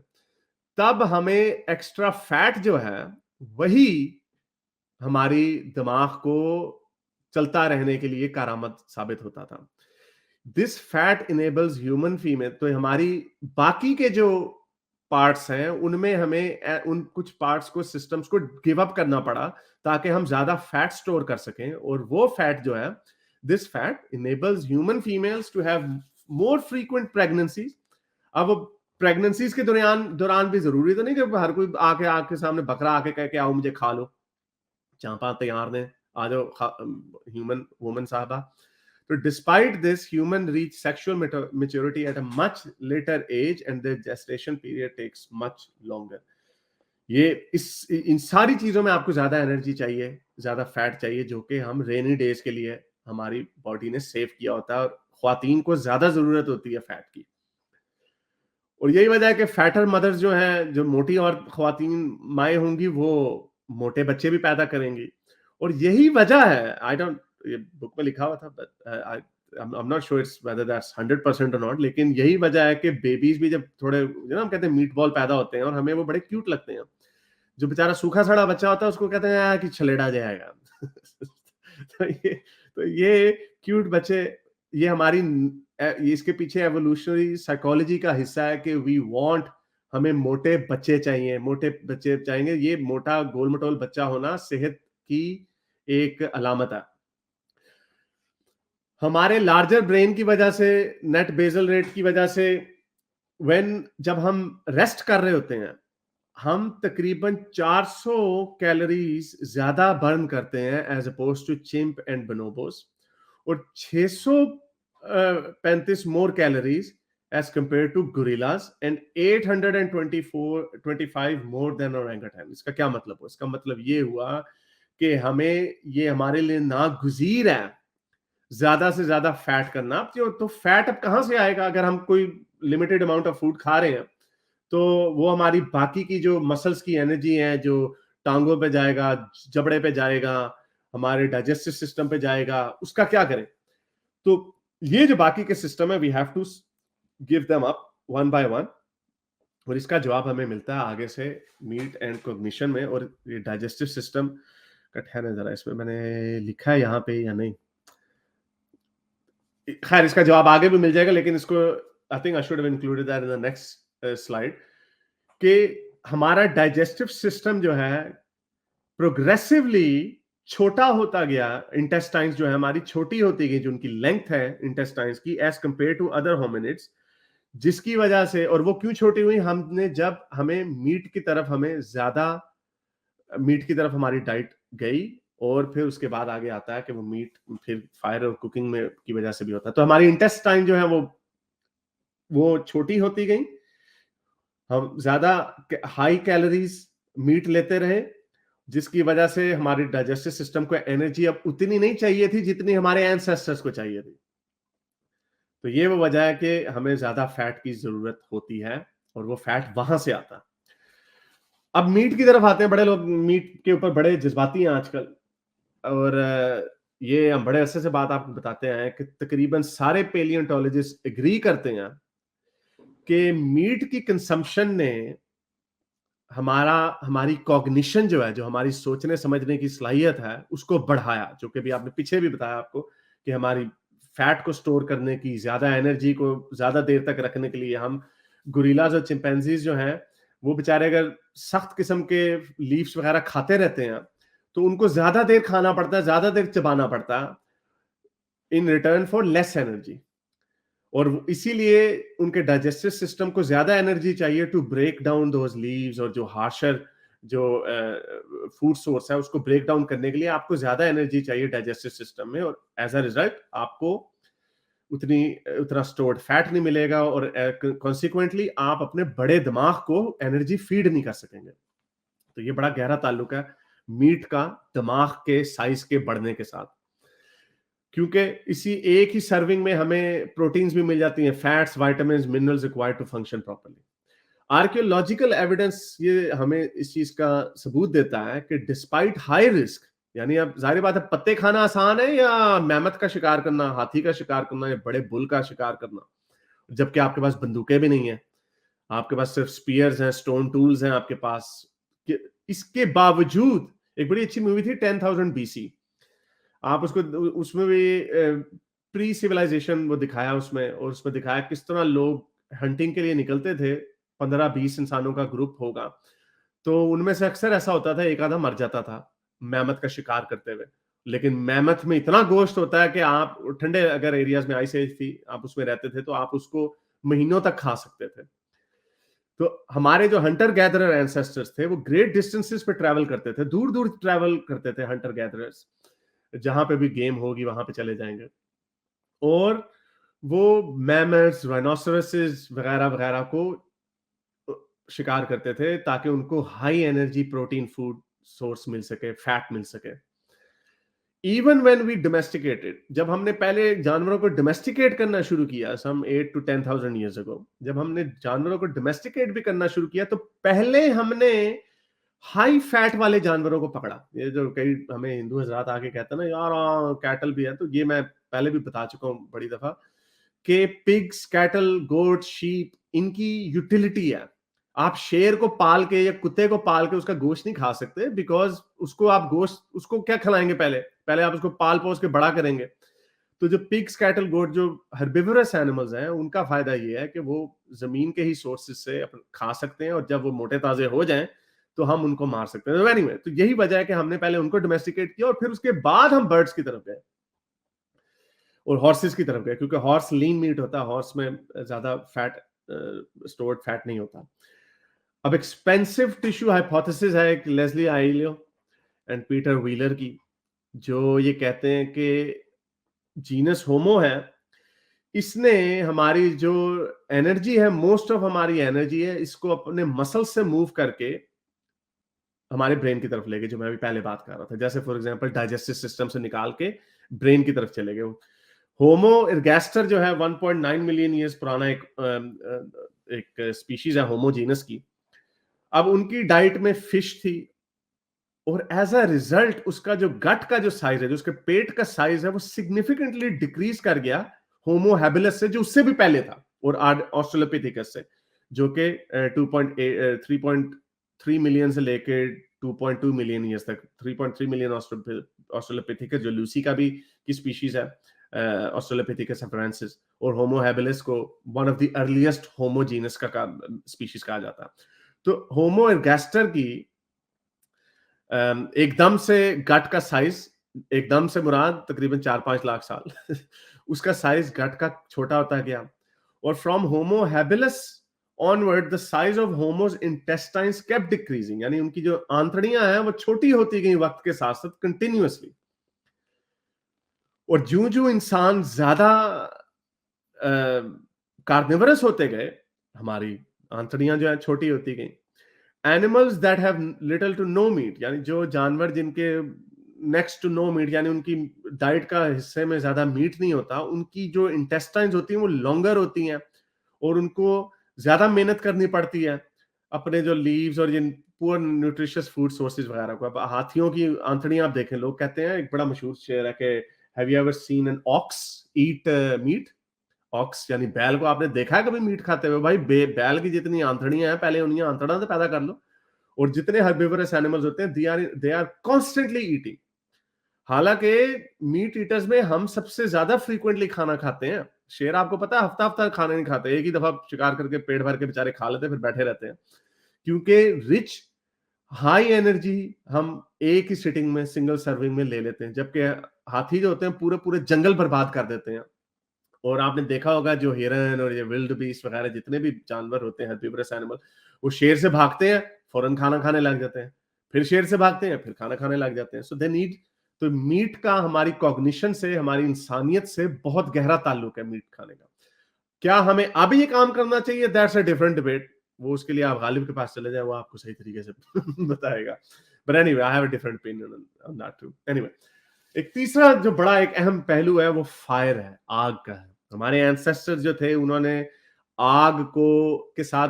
तब हमें एक्स्ट्रा फैट जो है, वही हमारी दिमाग को चलता रहने के लिए कारामद साबित होता था। This fat enables human female, तो हमारी बाकी के जो पार्ट्स हैं उनमें हमें उन कुछ पार्ट्स को, सिस्टम्स को गिव अप करना पड़ा, ताकि हम ज्यादा फैट स्टोर कर सकें। और वो फैट जो है, this fat enables human females to have more frequent pregnancies. अब प्रेगनेंसीज के दौरान दौरान भी जरूरी तो नहीं कि हर कोई आके आपके सामने बकरा आके कह के आओ मुझे खा लो, चांपा तैयार ने, आ जाओ ह्यूमन वुमन साहबा। तो despite this, human reach sexual maturity at a much later age and the gestation period takes much longer. ये इन सारी चीजों में आपको ज्यादा एनर्जी चाहिए, ज्यादा फैट चाहिए, जो कि हम रेनी डेज के लिए हमारी बॉडी ने सेव किया होता है, और ख्वातीन को ज्यादा जरूरत होती है फैट की। और यही वजह है कि फैटर मदर्स जो हैं, जो मोटी और ख्वातीन माएँ होंगी, वो मोटे बच्चे भी पैदा करेंगी। और यही वजह है, आई डोंट, ये बुक में लिखा हुआ था, but I am not sure it's weather that's 100% और नॉट, लेकिन यही वजह है कि बेबीज भी जब थोड़े, हम कहते हैं मीट बॉल पैदा होते हैं, और हमें वो बड़े क्यूट लगते हैं। जो बेचारा सूखा सड़ा बच्चा होता है, उसको कहते हैं यार कि छलेड़ा जाएगा। तो ये क्यूट बच्चे, ये हमारी ये इसके पीछे एवोल्यूशनरी साइकोलॉजी का हिस्सा है कि वी वांट, हमें मोटे बच्चे चाहिए, मोटे बच्चे चाहिए। ये मोटा गोल मटोल बच्चा होना सेहत की एक अलामत है। हमारे लार्जर ब्रेन की वजह से, नेट बेजल रेट की वजह से, जब हम रेस्ट कर रहे होते हैं, हम तकरीबन 400 कैलोरीज ज्यादा बर्न करते हैं as oppose to chimp and bonobos, और 635 more calories as compare to gorillas, and 824 more than orangutan. इसका क्या मतलब हुआ? इसका मतलब ये हुआ कि हमें ये हमारे लिए नागुज़ीर है ज्यादा से ज्यादा फैट करना. तो फैट अब कहां से आएगा? अगर हम कोई लिमिटेड अमाउंट ऑफ फूड खा रहे हैं, तो वो हमारी बाकी की जो मसल्स की एनर्जी है, जो टांगों पे जाएगा, जबड़े पे जाएगा, हमारे डाइजेस्टिव सिस्टम पे जाएगा, उसका क्या करें? तो ये जो बाकी के सिस्टम है, we have to give them up one by one, और इसका जवाब हमें मिलता है आगे से मीट एंड कॉग्निशन में. और ये डाइजेस्टिव सिस्टम का ठहर जरा, इसमें मैंने लिखा है यहाँ पे या नहीं, खैर इसका जवाब आगे भी मिल जाएगा, लेकिन इसको I think I should have included that in the next slide, कि हमारा डाइजेस्टिव सिस्टम जो है प्रोग्रेसिवली छोटा होता गया. इंटेस्टाइन्स जो है हमारी छोटी होती गई, जो उनकी लेंथ है इंटेस्टाइन्स की, as compare to other hominids, जिसकी वजह से, और वो क्यों छोटी हुई? हमने जब हमें मीट की तरफ, हमें ज्यादा मीट की तरफ हमारी डाइट गई, और फिर उसके बाद आगे आता है कि वो मीट फिर फायर और कुकिंग में की वजह से भी होता है. तो हमारी इंटेस्टाइन जो है वो छोटी होती गई, हम ज्यादा हाई कैलोरीज मीट लेते रहे, जिसकी वजह से हमारे डाइजेस्टिव सिस्टम को एनर्जी अब उतनी नहीं चाहिए थी जितनी हमारे एंसेस्टर्स को चाहिए थी. तो ये वो वजह है कि हमें ज्यादा फैट की जरूरत होती है, और वो फैट वहां से आता है. अब मीट की तरफ आते हैं. बड़े लोग मीट के ऊपर बड़े जज्बाती हैं आजकल, और ये हम बड़े अरसे से बात आपको बताते हैं कि तकरीबन सारे पेलियोंटोलॉजिस्ट एग्री करते हैं कि मीट की कंजम्पशन ने हमारी कॉग्निशन जो है, जो हमारी सोचने समझने की सलाहियत है, उसको बढ़ाया. जो कि भी आपने पीछे भी बताया आपको, कि हमारी फैट को स्टोर करने की, ज्यादा एनर्जी को ज्यादा देर तक रखने के लिए, हम गोरिल्लाज और चिंपैंजीज जो हैं, वो बेचारे अगर सख्त किस्म के लीव्स वगैरह खाते रहते हैं, तो उनको ज्यादा देर खाना पड़ता है, ज्यादा देर चबाना पड़ता है, in return for less energy. और इसीलिए उनके डाइजेस्टिव सिस्टम को ज्यादा एनर्जी चाहिए to break down those leaves, और जो हार्शर जो फूड सोर्स है उसको ब्रेक डाउन करने के लिए आपको ज्यादा एनर्जी चाहिए डाइजेस्टिव सिस्टम में, और एज अ रिजल्ट आपको उतना स्टोर्ड फैट नहीं मिलेगा, और कॉन्सिक्वेंटली आप अपने बड़े दिमाग को एनर्जी फीड नहीं कर सकेंगे. तो ये बड़ा गहरा ताल्लुक है मीट का दिमाग के साइज के बढ़ने के साथ, क्योंकि इसी एक ही सर्विंग में हमें प्रोटीन्स भी मिल जाती हैं, fats, vitamins, minerals required to function properly. Archaeological evidence ये हमें इस चीज का सबूत देता है कि डिस्पाइट हाई रिस्क, यानी अब जाहिर बात है, पत्ते खाना आसान है या मैमथ का शिकार करना, हाथी का शिकार करना, या बड़े बुल का शिकार करना, जबकि आपके पास बंदूकें भी नहीं है, आपके पास सिर्फ स्पीयर्स हैं, स्टोन टूल्स हैं आपके पास. इसके बावजूद एक बड़ी अच्छी मूवी थी 10,000 BC, आप उसको, उसमें भी प्री सिविलाइजेशन वो दिखाया उसमें, और उसमें दिखाया किस तरह लोग हंटिंग के लिए निकलते थे. 15-20 इंसानों का ग्रुप होगा, तो उनमें से अक्सर ऐसा होता था एक आधा मर जाता था मैमथ का शिकार करते हुए. लेकिन मैमथ में इतना गोश्त होता है कि आप ठंडे अगर एरियाज में, आइस एज थी, आप उसमें रहते थे, तो आप उसको महीनों तक खा सकते थे. तो हमारे जो हंटर गैदरर एंसेस्टर्स थे, वो ग्रेट डिस्टेंसेस पे ट्रैवल करते थे, दूर दूर ट्रैवल करते थे हंटर गैदरर्स. जहां पे भी गेम होगी वहां पे चले जाएंगे, और वो मैमथ्स, राइनोसरसेस वगैरह वगैरह को शिकार करते थे, ताकि उनको high energy protein food source मिल सके, फैट मिल सके. इवन व्हेन वी डोमेस्टिकेटेड, जब हमने पहले जानवरों को डोमेस्टिकेट करना शुरू किया, सम 8 to 10,000 ईयर्स अगो, जब हमने जानवरों को डोमेस्टिकेट भी करना शुरू किया, तो पहले हमने हाई फैट वाले जानवरों को पकड़ा. ये जो कई हमें हिंदू हजरात आके कहते हैं ना, यार कैटल भी है, तो ये मैं पहले भी बता चुका हूं बड़ी दफा, कि पिग्स, कैटल, गोट, शीप, इनकी यूटिलिटी है. आप शेर को पाल के या कुत्ते को पाल के उसका गोश्त नहीं खा सकते, बिकॉज उसको आप गोश्त, उसको क्या खिलाएंगे? पहले पहले आप उसको पाल पोस के बड़ा करेंगे. तो जो पिग्स, कैटल, गोट जो हर्बिवरस एनिमल्स हैं, उनका फायदा ये है कि वो जमीन के ही सोर्सेज से खा सकते हैं, और जब वो मोटे ताजे हो जाएं तो हम उनको मार सकते हैं. एनीवे, तो यही वजह है कि हमने पहले उनको डोमेस्टिकेट किया, और फिर उसके बाद हम बर्ड्स की तरफ गए और हॉर्सेस की तरफ गए, क्योंकि हॉर्स लीन मीट होता है, हॉर्स में ज्यादा फैट स्टोर्ड फैट नहीं होता। अब एक्सपेंसिव टिश्यू हाइपोथेसिस है एक लेस्ली आइलियो एंड पीटर व्हीलर की, जो ये कहते हैं कि जीनस होमो है, इसने हमारी जो एनर्जी है, मोस्ट ऑफ हमारी एनर्जी है, इसको अपने मसल से मूव करके हमारे ब्रेन की तरफ ले गए, जो मैं अभी पहले बात कर रहा था। जैसे फॉर एग्जांपल डाइजेस्टिव सिस्टम से निकाल के ब्रेन की तरफ चले गए। होमो इरगैस्टर जो है 1.9 मिलियन ईयर्स पुराना एक स्पीशीज है होमो जीनस की। अब उनकी डाइट में फिश थी, और एज अ रिजल्ट उसका जो गट का जो साइज है, जो उसके पेट का साइज है, वो सिग्निफिकेंटली डिक्रीज कर गया होमो हैबिलस से, जो उससे भी पहले था, और ऑस्ट्रेलोपिथेकस से, जो कि 3.3 मिलियन से लेके 2.2 मिलियन ईयर्स तक, 3.3 मिलियन ऑस्ट्रेलोपिथेकस जो लूसी का भी की स्पीशीज है, ऑस्ट्रेलोपिथेकस अफ्रांसिस, और होमो हैबिलिस को one of the earliest homo genus का स्पीशीज कहा जाता है। तो होमो इरगैस्टर की एकदम से गट का साइज, एकदम से मुराद तकरीबन 4-5 लाख साल उसका साइज गट का छोटा होता गया, और from Homo habilis onward the size of homos intestines kept decreasing, यानी उनकी जो आंतड़ियां हैं वो छोटी होती गई वक्त के साथ साथ कंटिन्यूअसली। और ज्यों ज्यों इंसान ज्यादा कार्निवरस होते गए, हमारी आंतड़ियां जो है छोटी होती गई। Animals that have little to no meat, यानी जो जानवर जिनके नेक्स्ट टू नो मीट, यानी उनकी डाइट का हिस्से में ज्यादा मीट नहीं होता, उनकी जो इंटेस्टाइन्स होती हैं वो लॉन्गर होती हैं, और उनको ज्यादा मेहनत करनी पड़ती है अपने जो लीव्स और जिन पुअर न्यूट्रिशियस फूड सोर्सेज वगैरह को। अब हाथियों की आंतड़ियां आप देखें, लोग कहते हैं, एक बड़ा मशहूर शेर है कि have you ever seen an ox eat meat? Ox यानी बैल को आपने देखा है कभी मीट खाते हुए? भाई बैल की जितनी आंतड़ियां हैं, पहले उन्हीं आंतड़ा तो पैदा कर लो। और जितने हर्बिवरस एनिमल्स होते हैं, दे आर कॉन्स्टेंटली ईटिंग। हालांकि मीट ईटर्स में हम सबसे ज्यादा फ्रीक्वेंटली खाना खाते हैं। शेर आपको पता है हफ्ता हफ्ता खाना नहीं खाते, एक ही दफा शिकार करके पेट भर के बेचारे खा लेते, फिर बैठे रहते हैं, क्योंकि रिच हाई एनर्जी हम एक ही सिटिंग में, सिंगल सर्विंग में ले लेते हैं, जबकि हाथी जो होते हैं पूरे पूरे जंगल बर्बाद कर देते हैं। और आपने देखा होगा जो हिरन और ये विल्ड बीस्ट वगैरह जितने भी जानवर होते हैं, हर्बिवरस एनिमल, वो शेर से भागते हैं, फौरन खाना खाने लग जाते हैं, फिर शेर से भागते हैं, फिर खाना खाने लग जाते हैं। सो दे नीड, तो मीट का हमारी कॉग्निशन से, हमारी इंसानियत से बहुत गहरा ताल्लुक है मीट खाने का। क्या हमें अब ये काम करना चाहिए? That's a different debate. वो उसके लिए आप गालिब के पास चले जाए, वो आपको सही तरीके से बताएगा। But anyway, I have a different opinion on that too. Anyway, एक तीसरा जो बड़ा एक अहम पहलू है वो फायर है, आग का है। हमारे एंसेस्टर्स जो थे, उन्होंने आग को के साथ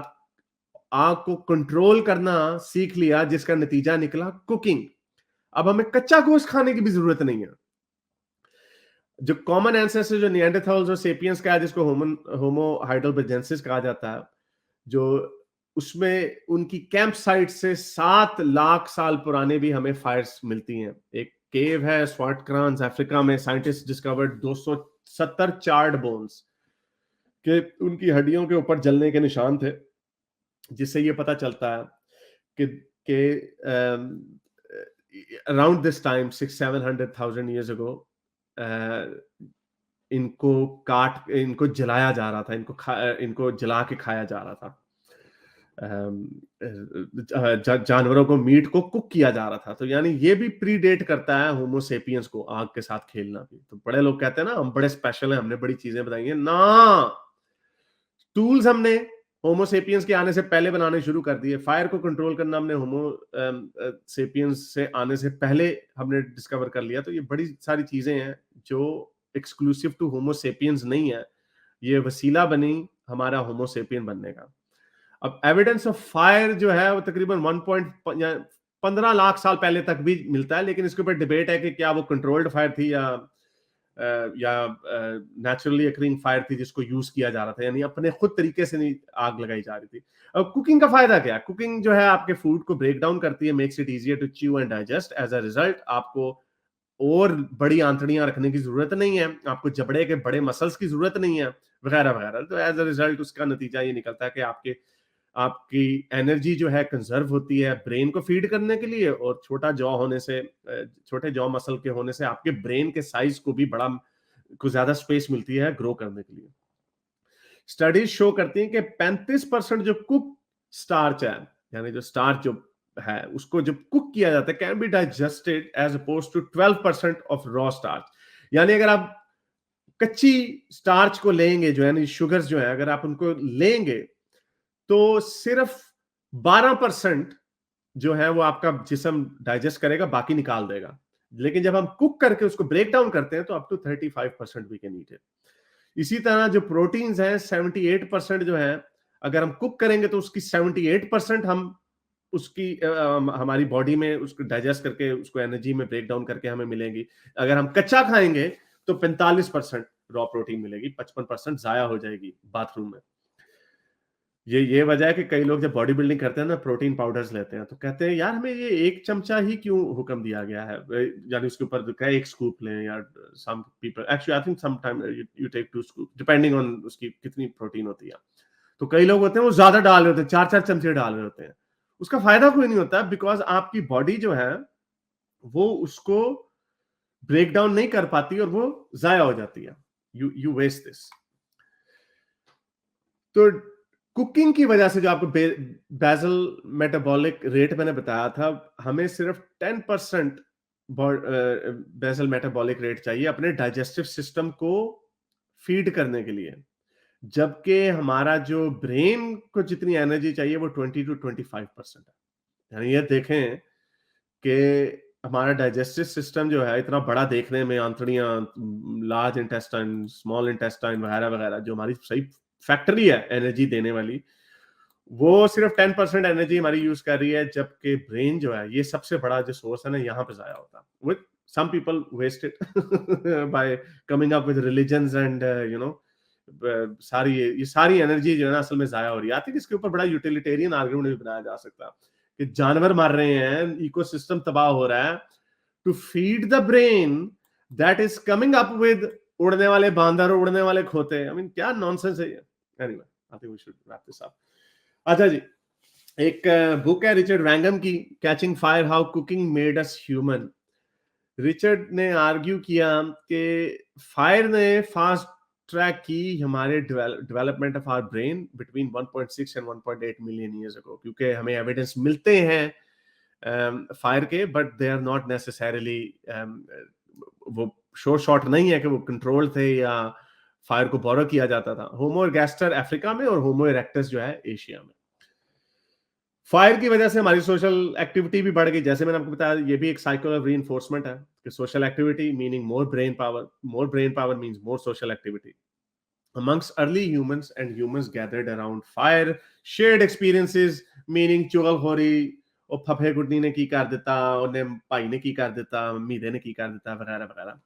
आग को कंट्रोल करना सीख लिया, जिसका नतीजा निकला कुकिंग। अब हमें कच्चा गोश्त खाने की भी जरूरत नहीं है। जो कॉमन एंसेस्टर जो निएंडरथॉल्स और सेपियंस का है, जिसको होमो हाइडेलबर्जेंसिस कहा जाता है, जो उसमें उनकी कैंप साइट से 7 लाख साल पुराने भी हमें फायर्स मिलती हैं। एक केव है स्वाटक्रांस अफ्रीका में, साइंटिस्ट डिस्कवर्ड 270 चार्ड बोन्स के, उनकी हड्डियों के ऊपर जलने के निशान थे, जिससे ये पता चलता है कि around this time 600-700,000 years ago इनको जलाया जा रहा था, इनको जला के खाया जा रहा था। जानवरों को, मीट को कुक किया जा रहा था। तो यानी ये भी प्रीडेट करता है होमो सेपियंस को, आग के साथ खेलना भी। तो बड़े लोग कहते हैं ना हम बड़े स्पेशल हैं, हमने बड़ी चीजें बताई हैं ना। टूल्स हमने होमो सेपियंस के आने से पहले बनाने शुरू कर दिए। फायर को कंट्रोल करना हमने होमो सेपियंस से आने से पहले हमने डिस्कवर कर लिया। तो ये बड़ी सारी चीजें हैं जो एक्सक्लूसिव टू होमो सेपियंस नहीं है, ये वसीला बनी हमारा होमो सेपियन बनने का। अब एविडेंस ऑफ फायर जो है वो तकरीबन 1.15 लाख साल पहले तक भी मिलता है, लेकिन इसके ऊपर डिबेट है कि क्या वो कंट्रोल्ड फायर थी या नेचुरली अकरिंग फायर थी जिसको यूज किया जा रहा था, यानी अपने खुद तरीके से नहीं आग लगाई जा रही थी। अब कुकिंग का फायदा क्या है? कुकिंग जो है आपके फूड को ब्रेक डाउन करती है, makes it easier to chew and digest. As a result आपको और बड़ी आंतड़ियां रखने की जरूरत नहीं है, आपको जबड़े के बड़े मसल्स की जरूरत नहीं है, वगैरह वगैरह। तो एज अ रिजल्ट उसका नतीजा ये निकलता है कि आपकी एनर्जी जो है कंजर्व होती है ब्रेन को फीड करने के लिए, और छोटा जॉ होने से, छोटे जॉ मसल के होने से आपके ब्रेन के साइज को भी ज्यादा स्पेस मिलती है ग्रो करने के लिए। स्टडीज शो करती हैं कि 35% जो कुक स्टार्च है, यानी जो स्टार्च जो है उसको जब कुक किया जाता है, can be digested as oppose to 12% of raw starch. यानी अगर आप कच्ची स्टार्च को लेंगे, जो यानी शुगर्स जो है, अगर आप उनको लेंगे तो सिर्फ 12% जो है वो आपका जिस्म डाइजेस्ट करेगा, बाकी निकाल देगा। लेकिन जब हम कुक करके उसको ब्रेक डाउन करते हैं तो up to 35% we can eat it. इसी तरह जो प्रोटीन्स हैं 78% जो है, अगर हम कुक करेंगे तो उसकी 78% हम उसकी हमारी बॉडी में उसको डाइजेस्ट करके उसको एनर्जी में ब्रेक डाउन करके हमें मिलेंगी। अगर हम कच्चा खाएंगे तो 45% रॉ प्रोटीन मिलेगी, 55% जाया हो जाएगी बाथरूम में। ये वजह है कि कई लोग जब बॉडी बिल्डिंग करते हैं ना, प्रोटीन पाउडर्स लेते हैं तो कहते हैं यार हमें ये एक चमचा ही क्यों हुक्म दिया गया है, यानी उसके ऊपर जो है एक स्कूप लें, या some people actually I think some time you take 2 scoop depending on उसकी कितनी प्रोटीन होती है। तो कई लोग होते हैं वो ज्यादा डाल रहे होते हैं, 4-4 चमचे डाल रहे होते हैं। उसका फायदा कोई नहीं होता, बिकॉज आपकी बॉडी जो है वो उसको ब्रेक डाउन नहीं कर पाती और वो जाया हो जाती है। You waste this. तो कुकिंग की वजह से जो आपको बेसल मेटाबॉलिक रेट मैंने बताया था, हमें सिर्फ 10% बेसल मेटाबॉलिक रेट चाहिए अपने डाइजेस्टिव सिस्टम को फीड करने के लिए, जबकि हमारा जो ब्रेन को जितनी एनर्जी चाहिए वो 20 to 25% है। यानी ये देखें कि हमारा डाइजेस्टिव सिस्टम जो है इतना बड़ा देखने में, आंतड़ियां, लार्ज इंटेस्टाइन, स्मॉल इंटेस्टाइन वगैरह वगैरह, जो हमारी सही फैक्ट्री है एनर्जी देने वाली, वो सिर्फ 10% एनर्जी हमारी यूज कर रही है, जबकि ब्रेन जो है ये सबसे बड़ा जो सोर्स है ना, यहाँ पे जाया होता है। With some people waste it by coming up with religions and you know, सारी ये सारी एनर्जी जो है ना असल में जाया हो रही है। आई थिंक इसके ऊपर बड़ा यूटिलिटेरियन आर्गुमेंट भी बनाया जा सकता है कि जानवर मर रहे हैं, इकोसिस्टम तबाह हो रहा है, to feed the brain that is coming up with उड़ने वाले बांदर, उड़ने वाले खोते। आई मीन क्या नॉनसेंस है ये। Anyway, I think we should wrap this up. अच्छा जी, एक बुक है रिचर्ड वैंगम की, catching fire, how cooking made us human. Richard ने आर्ग्यू किया कि फायर ने फास्ट ट्रैक की हमारे development of our brain between 1.6 and 1.8 million years ago, क्योंकि हमें एविडेंस मिलते हैं फायर के, but they are not necessarily, वो शोर शॉट नहीं है कि वो कंट्रोल थे या फायर को बोरो किया जाता था। होमो एरगैस्टर अफ्रीका में और होमो इरेक्टस जो है एशिया में। फायर की वजह से हमारी सोशल एक्टिविटी भी बढ़ गई। जैसे मैंने आपको बताया, ये भी एक साइकिल ऑफ रीइंफोर्समेंट है कि social activity meaning more brain power means more social activity. Amongst early humans and humans gathered around fire shared experiences meaning चुगलखोरी, ਉਹ ਫਫੇ ਗੁੱਡੀ ਨੇ ਕੀ ਕਰ ਦਿੱਤਾ, ਉਹਨੇ ਭਾਈ ਨੇ ਕੀ ਕਰ ਦਿੱਤਾ, ਮੀਦੇ ਨੇ ਕੀ ਕਰ ਦਿੱਤਾ, वगैरह वगैरह।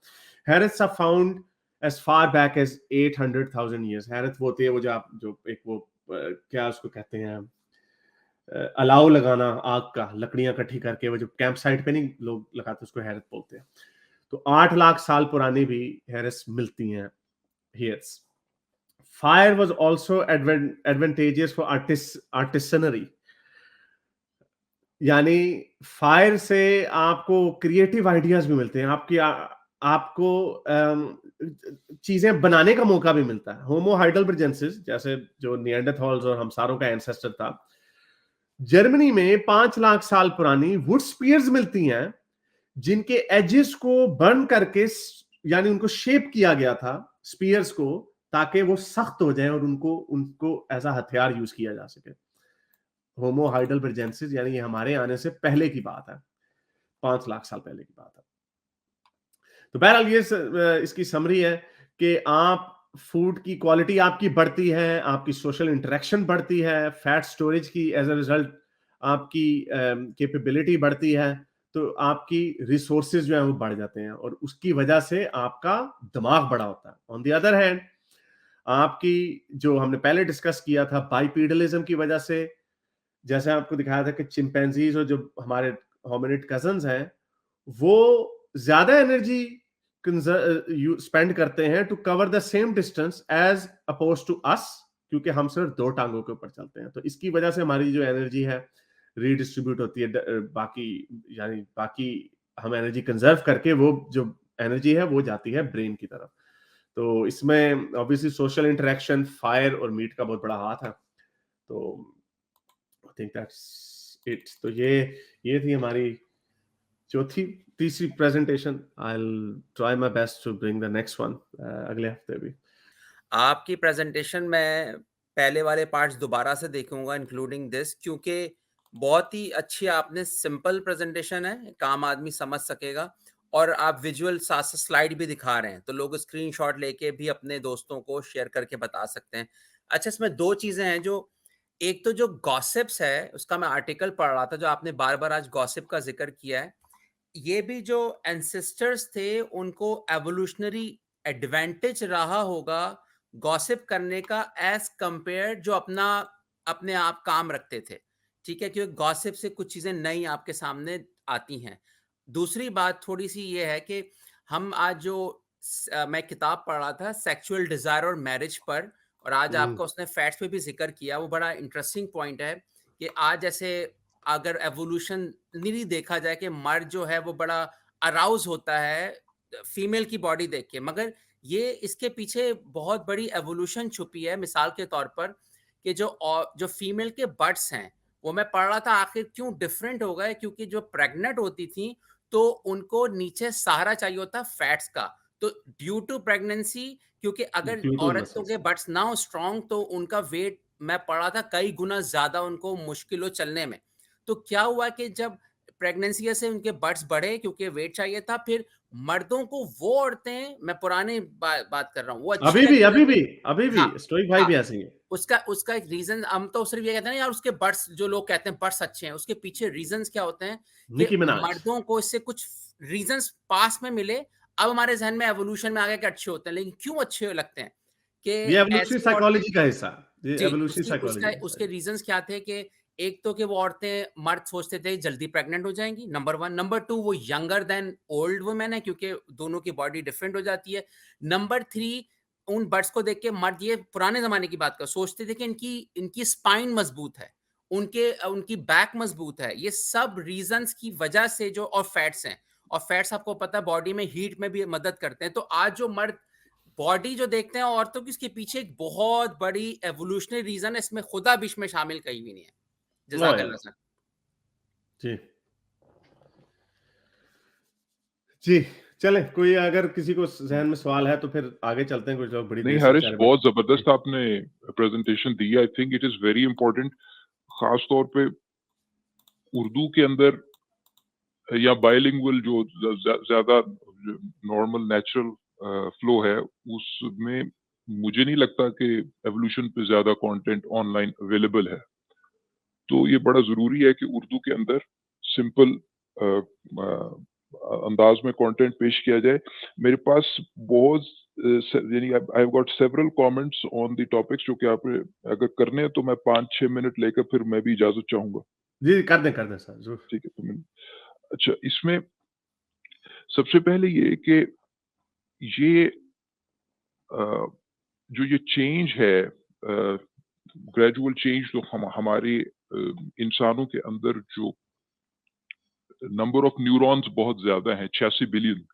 Harris are found as far back as 800,000 years। हैरत वो होती है वो जो एक वो क्या उसको कहते हैं, अलाव लगाना आग का, लकड़ियां इकट्ठी करके वो जो कैंप साइट पे नहीं लोग लगाते, उसको हैरत बोलते हैं। तो 8 लाख साल पुरानी भी हैरस मिलती हैं hares. Fire was also advantages for artisanry, यानी फायर से आपको क्रिएटिव आइडियाज भी मिलते हैं, आपको चीजें बनाने का मौका भी मिलता है। होमो हाइडेलबर्जेंसिस, जैसे जो निएंडरथॉल्स और हमसारों का एंसेस्टर था, जर्मनी में 5 लाख साल पुरानी वुड स्पीयर्स मिलती हैं, जिनके एजेस को बर्न करके यानी उनको शेप किया गया था स्पीयर्स को, ताकि वो सख्त हो जाए और उनको एज हथियार यूज किया जा सके। होमो हाइडेलबर्जेंसिस, यानी ये हमारे आने से पहले की बात है, 5 लाख साल पहले की बात है। तो बहरहाल ये इसकी समरी है कि आप फूड की क्वालिटी आपकी बढ़ती है, आपकी सोशल इंटरेक्शन बढ़ती है, फैट स्टोरेज की एज अ रिजल्ट आपकी कैपेबिलिटी बढ़ती है, तो आपकी रिसोर्सेज जो है वो बढ़ जाते हैं और उसकी वजह से आपका दिमाग बड़ा होता है। ऑन द अदर हैंड, आपकी जो हमने पहले डिस्कस किया था बाइपीडलिज्म की वजह से, जैसे आपको दिखाया था कि चिंपैंजीज और जो हमारे होमिनिड कजन्स हैं, वो ज्यादा एनर्जी स्पेंड करते हैं to cover the same distance as oppose to us, क्योंकि हम सिर्फ 2 टांगों के ऊपर चलते हैं। तो इसकी वजह से हमारी जो एनर्जी है रीडिस्ट्रीब्यूट होती है, बाकी हम एनर्जी कंजर्व करके वो जो एनर्जी है वो जाती है ब्रेन की तरफ। तो इसमें ऑब्वियसली सोशल इंटरेक्शन, फायर और मीट का बहुत बड़ा हाथ है। तो आई थिंक दैट्स इट। तो ये थी हमारी चौथी तीसरी presentation. I will try my best to bring the next one अगले हफ्ते भी। आपकी प्रेजेंटेशन में पहले वाले पार्ट्स दोबारा से देखूंगा इंक्लूडिंग दिस, क्योंकि बहुत ही अच्छी आपने सिंपल प्रेजेंटेशन है, काम आदमी समझ सकेगा, और आप विजुअल साथ साथ स्लाइड भी दिखा रहे हैं तो लोग स्क्रीनशॉट लेके भी अपने दोस्तों को शेयर करके बता सकते हैं। अच्छा, इसमें दो चीजें हैं जो, एक तो जो गॉसिप्स है उसका मैं आर्टिकल पढ़ रहा था, जो आपने बार बार आज गॉसिप का जिक्र किया है, ये भी जो एंसेस्टर्स थे उनको एवोल्यूशनरी एडवांटेज रहा होगा गॉसिप करने का एज कंपेयर जो अपना अपने आप काम रखते थे। ठीक है, क्योंकि गॉसिप से कुछ चीजें नई आपके सामने आती हैं। दूसरी बात थोड़ी सी ये है कि हम आज जो मैं किताब पढ़ रहा था सेक्सुअल डिजायर और मैरिज पर, और आज आपका उसने फैक्ट्स पे भी जिक्र किया, वो बड़ा इंटरेस्टिंग पॉइंट है कि आज जैसे अगर एवोल्यूशनली देखा जाए कि मर्द जो है वो बड़ा अराउज होता है फीमेल की बॉडी देख के, मगर ये इसके पीछे बहुत बड़ी एवोल्यूशन छुपी है। मिसाल के तौर पर कि जो फीमेल के बट्स हैं, वो मैं पढ़ रहा था आखिर क्यों डिफरेंट हो गए, क्योंकि जो प्रेग्नेंट होती थी तो उनको नीचे सहारा चाहिए होता फैट्स का, तो ड्यू टू प्रेगनेंसी, क्योंकि अगर ड्यू टू औरतों मसल्स। के बट्स ना हो स्ट्रांग तो उनका वेट, मैं पढ़ा था, कई गुना ज्यादा उनको मुश्किल हो चलने में। तो क्या हुआ कि जब प्रेगनेंसी से उनके बट्स बढ़े क्योंकि वेट चाहिए था, फिर मर्दों को वो औरतें, मैं पुराने बात कर रहा हूँ, वो अच्छी अभी भी लगी अभी क्योंकि भी अभी भी हाँ, स्टोइक भाई हाँ, भी ऐसे ही है। उसका उसका एक रीजन, हम तो सिर्फ ये कहते हैं ना यार उसके बट्स, जो लोग कहते हैं बट्स अच्छे हैं, उसके पीछे रीजंस क्या होते हैं कि निकी मिनाज। मर्दों को इससे कुछ रीजंस पास में मिले। अब हमारे जहन में एवोल्यूशन में आ गया कि अच्छे होते हैं, लेकिन क्यों अच्छे लगते हैं कि ये एवोल्यूशनरी ऐसी औरतें, साइकोलॉजी का हिस्सा है। ये जी, एवोल्यूशनरी उसकी साइकोलॉजी उसका का हिस्सा उसके है। रीजंस क्या थे कि एक तो कि वो औरतें, मर्द सोचते थे जल्दी प्रेग्नेंट हो जाएंगी, नंबर 1, नंबर 2 वो यंगर देन ओल्ड वुमेन है क्योंकि दोनों की बॉडी डिफरेंट हो जाती है, नंबर 3 उन बर्ड्स को देख के मर्द, ये पुराने जमाने की बात कर, सोचते थे कि इनकी इनकी स्पाइन मजबूत है, उनके उनकी बैक मजबूत है, ये सब रीजंस की वजह से जो, और फैट्स हैं, और फैट्स आपको पता है बॉडी में हीट में भी मदद करते हैं। तो आज जो मर्द बॉडी जो देखते हैं औरतों की, इसके पीछे एक बहुत बड़ी एवोल्यूशनरी रीजन है, इसमें खुदा बीच में शामिल कहीं भी नहीं है। ओह जजाकल्ला यार। सर। जी। जी, चलें, कोई अगर किसी को ज़हन में सवाल है तो फिर आगे चलते हैं, कुछ लोग बड़ी नहीं देर से हरीश, बेचारे बहुत जी। जबरदस्त आपने प्रेजेंटेशन दी है। I think it is very important, खास तौर पे उर्दू के अंदर या बाइलिंगुअल जो ज्यादा नॉर्मल नेचुरल फ्लो है, उसमें मुझे नहीं लगता कि एवोल्यूशन पे ज्यादा कंटेंट ऑनलाइन अवेलेबल है। तो ये बड़ा जरूरी है कि उर्दू के अंदर सिंपल अंदाज में कंटेंट पेश किया जाए। मेरे पास बहुत यानी I have got several comments on the topics जो कि आप अगर करने हैं तो मैं 5-6 मिनट लेकर फिर मैं भी इजाजत चाहूंगा। जी, कर दें सर, ज़रूर। ठीक है, तो मैं अच्छा, इसमें सबसे पहले ये कि ये जो ये चेंज है, ग्रेजुअल चेंज जो हमारे इंसानों के अंदर जो नंबर ऑफ न्यूरॉन्स बहुत ज्यादा हैं, 86 बिलियन,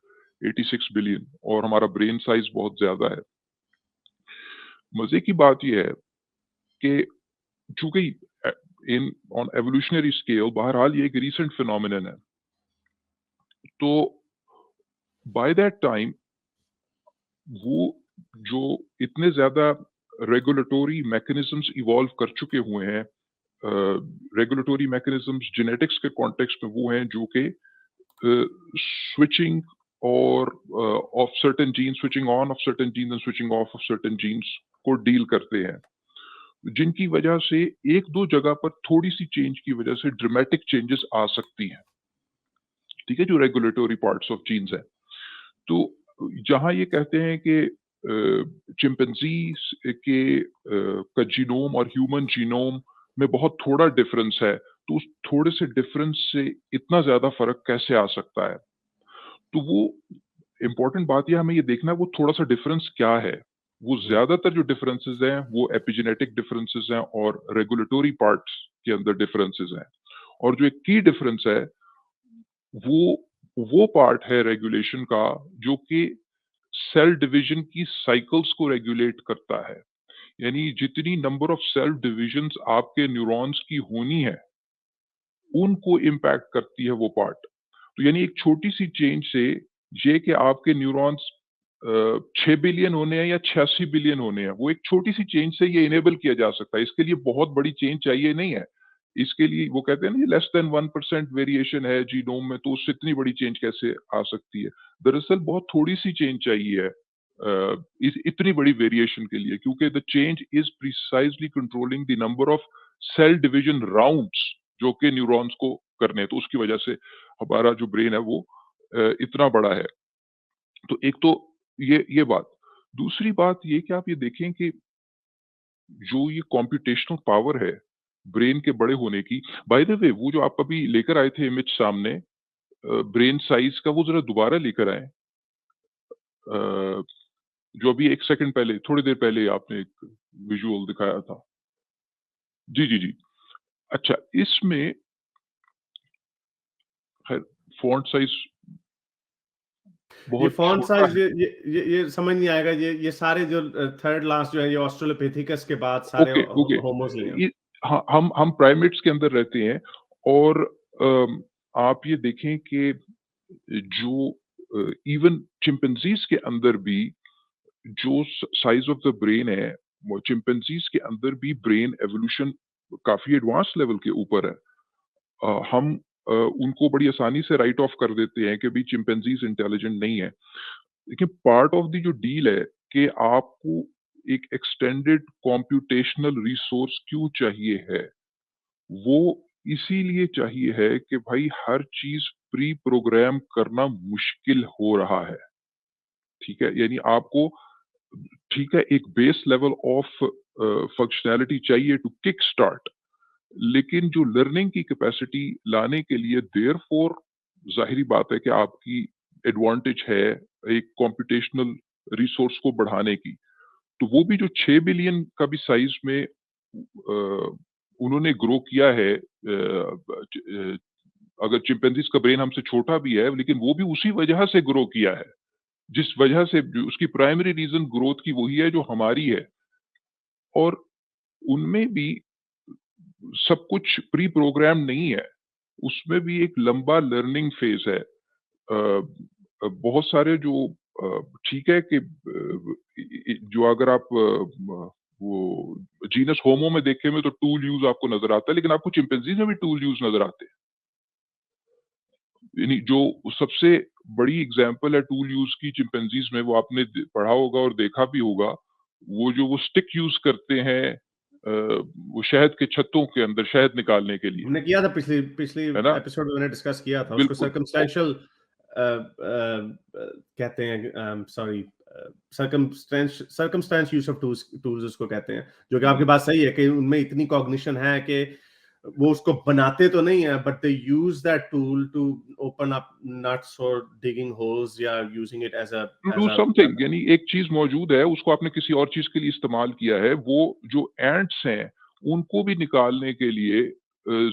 86 बिलियन, और हमारा ब्रेन साइज बहुत ज्यादा है। मजे की बात यह है कि चूंकि इन ऑन एवोल्यूशनरी स्केल बहरहाल ये एक रीसेंट फिनोमिनन है, तो बाय दैट टाइम वो जो इतने ज्यादा रेगुलेटरी मैकेनिज्म्स इवॉल्व कर चुके हुए हैं, रेगुलेटरी मैकेनिज्म्स जेनेटिक्स के कॉन्टेक्स्ट में वो हैं जो कि switching और of certain genes, switching on of certain genes and switching off of certain genes को डील करते हैं, जिनकी वजह से एक दो जगह पर थोड़ी सी चेंज की वजह से ड्रामेटिक चेंजेस आ सकती हैं। ठीक है, जो रेगुलेटरी पार्ट्स ऑफ जीन्स है। तो जहां ये कहते हैं कि चिंपैंजी के का जीनोम और ह्यूमन जीनोम में बहुत थोड़ा डिफरेंस है, तो उस थोड़े से डिफरेंस से इतना ज्यादा फर्क कैसे आ सकता है? तो वो इम्पोर्टेंट बात यह हमें ये देखना है वो थोड़ा सा डिफरेंस क्या है। वो ज्यादातर जो डिफरेंसेस हैं वो एपिजेनेटिक डिफरेंसेस हैं और रेगुलेटरी पार्ट्स के अंदर डिफरेंसेस हैं, और जो एक की डिफरेंस है वो पार्ट है रेगुलेशन का जो कि सेल डिवीजन की साइकिल्स को रेगुलेट करता है। यानी जितनी नंबर ऑफ सेल डिविजन्स आपके न्यूरॉन्स की होनी है, उनको इम्पैक्ट करती है वो पार्ट। तो यानी एक छोटी सी चेंज से ये कि आपके न्यूरॉन्स 6 बिलियन होने हैं या 86 बिलियन होने हैं, वो एक छोटी सी चेंज से ये इनेबल किया जा सकता है। इसके लिए बहुत बड़ी चेंज चाहिए नहीं है। इसके लिए वो कहते हैं ना, ये लेस देन 1% वेरिएशन है जीनोम में, तो उससे इतनी बड़ी चेंज कैसे आ सकती है? दरअसल बहुत थोड़ी सी चेंज चाहिए है इतनी बड़ी वेरिएशन के लिए, क्योंकि the change is precisely controlling the number of cell division rounds जो कि न्यूरॉन्स को करने हैं। तो उसकी वजह से हमारा जो ब्रेन है वो इतना बड़ा है। तो एक तो ये बात। दूसरी बात ये कि आप ये देखें कि जो ये कॉम्प्यूटेशनल पावर है ब्रेन के बड़े होने की, बाय द वे वो जो आप अभी लेकर आए थे इमेज सामने ब्रेन साइज का, वो जरा दोबारा लेकर आए। जो अभी 1 सेकंड पहले, थोड़ी देर पहले आपने एक विजुअल दिखाया था। जी, जी, जी। अच्छा, इसमें खैर फ़ॉन्ट साइज़ ये बहुत फ़ॉन्ट छोटा साइज़ है। ये समझ नहीं आएगा। ये सारे जो थर्ड लास्ट जो है ये ऑस्ट्रेलोपिथेकस के बाद सारे ओके, ओके। होमोस ही हैं। ये हाँ, हम प्राइमेट्स के अंदर रहते हैं और आप ये देखें कि जो इवन चिंपैंज़ीज़ के अंदर भी जो साइज़ ऑफ द ब्रेन है, वो चिंपैंज़ीज़ के अंदर भी ब्रेन एवोल्यूशन काफ़ी एडवांस लेवल के ऊपर है। हम उनको बड़ी आसानी से राइट ऑफ कर देते हैं कि भई चिंपैंज़ीज़ इंटेलिजेंट नहीं है। देखिए, पार्ट ऑफ द जो डील है कि आपको एक एक्सटेंडेड कम्प्यूटेशनल रिसोर्स क्यों चाहिए है, वो इसीलिए चाहिए है कि भाई हर चीज़ प्री प्रोग्राम करना मुश्किल हो रहा है, ठीक है? यानी आपको ठीक है, एक बेस लेवल ऑफ फंक्शनैलिटी चाहिए टू किक स्टार्ट, लेकिन जो लर्निंग की कैपेसिटी लाने के लिए देयरफॉर ज़ाहिरी बात है कि आपकी एडवांटेज है एक कम्प्यूटेशनल रिसोर्स को बढ़ाने की। तो वो भी जो 6 बिलियन का भी साइज़ में उन्होंने ग्रो किया है, अगर चिंपैंज़ीज़ का ब्रेन हमसे छोटा भी है, लेकिन वो भी उसी वजह से ग्रो किया है। जिस वजह से जो उसकी प्राइमरी रीज़न ग्रोथ की वही है जो हमारी है। और उनमें भी सब कुछ प्री प्रोग्राम नहीं है, उसमें भी एक लंबा लर्निंग फेज़ है। बहुत सारे जो ठीक है कि जो अगर आप वो जीनस होमो में देखें में तो टूल यूज़ आपको नज़र आता है, लेकिन आपको चिंपैंज़ीज़ में भी टूल यूज़ नज़र आते हैं। यानी जो सबसे बड़ी एग्ज़ाम्पल है टूल यूज़ की चिंपैंज़ीज़ में, वो आपने पढ़ा होगा और देखा भी होगा, वो स्टिक यूज़ करते हैं वो शहद के छत्तों के अंदर शहद निकालने के लिए, हमने किया था पिछली पिछली है ना? एपिसोड में मैंने डिस्कस किया था उसको बिल्कुल। सर्कमस्टेंशियल कहते हैं, sorry, circumstance use of tools tools उसको कहते हैं, जो कि आपकी बात सही है कि उनमें इतनी कॉग्निशन है कि वो उसको बनाते तो नहीं है, but they use that tool to open up nuts और डिगिंग होल्स या using it as to do a something, यानी एक चीज़ मौजूद है, उसको आपने किसी और चीज़ के लिए इस्तेमाल किया है, वो जो एंट्स हैं, उनको भी निकालने के लिए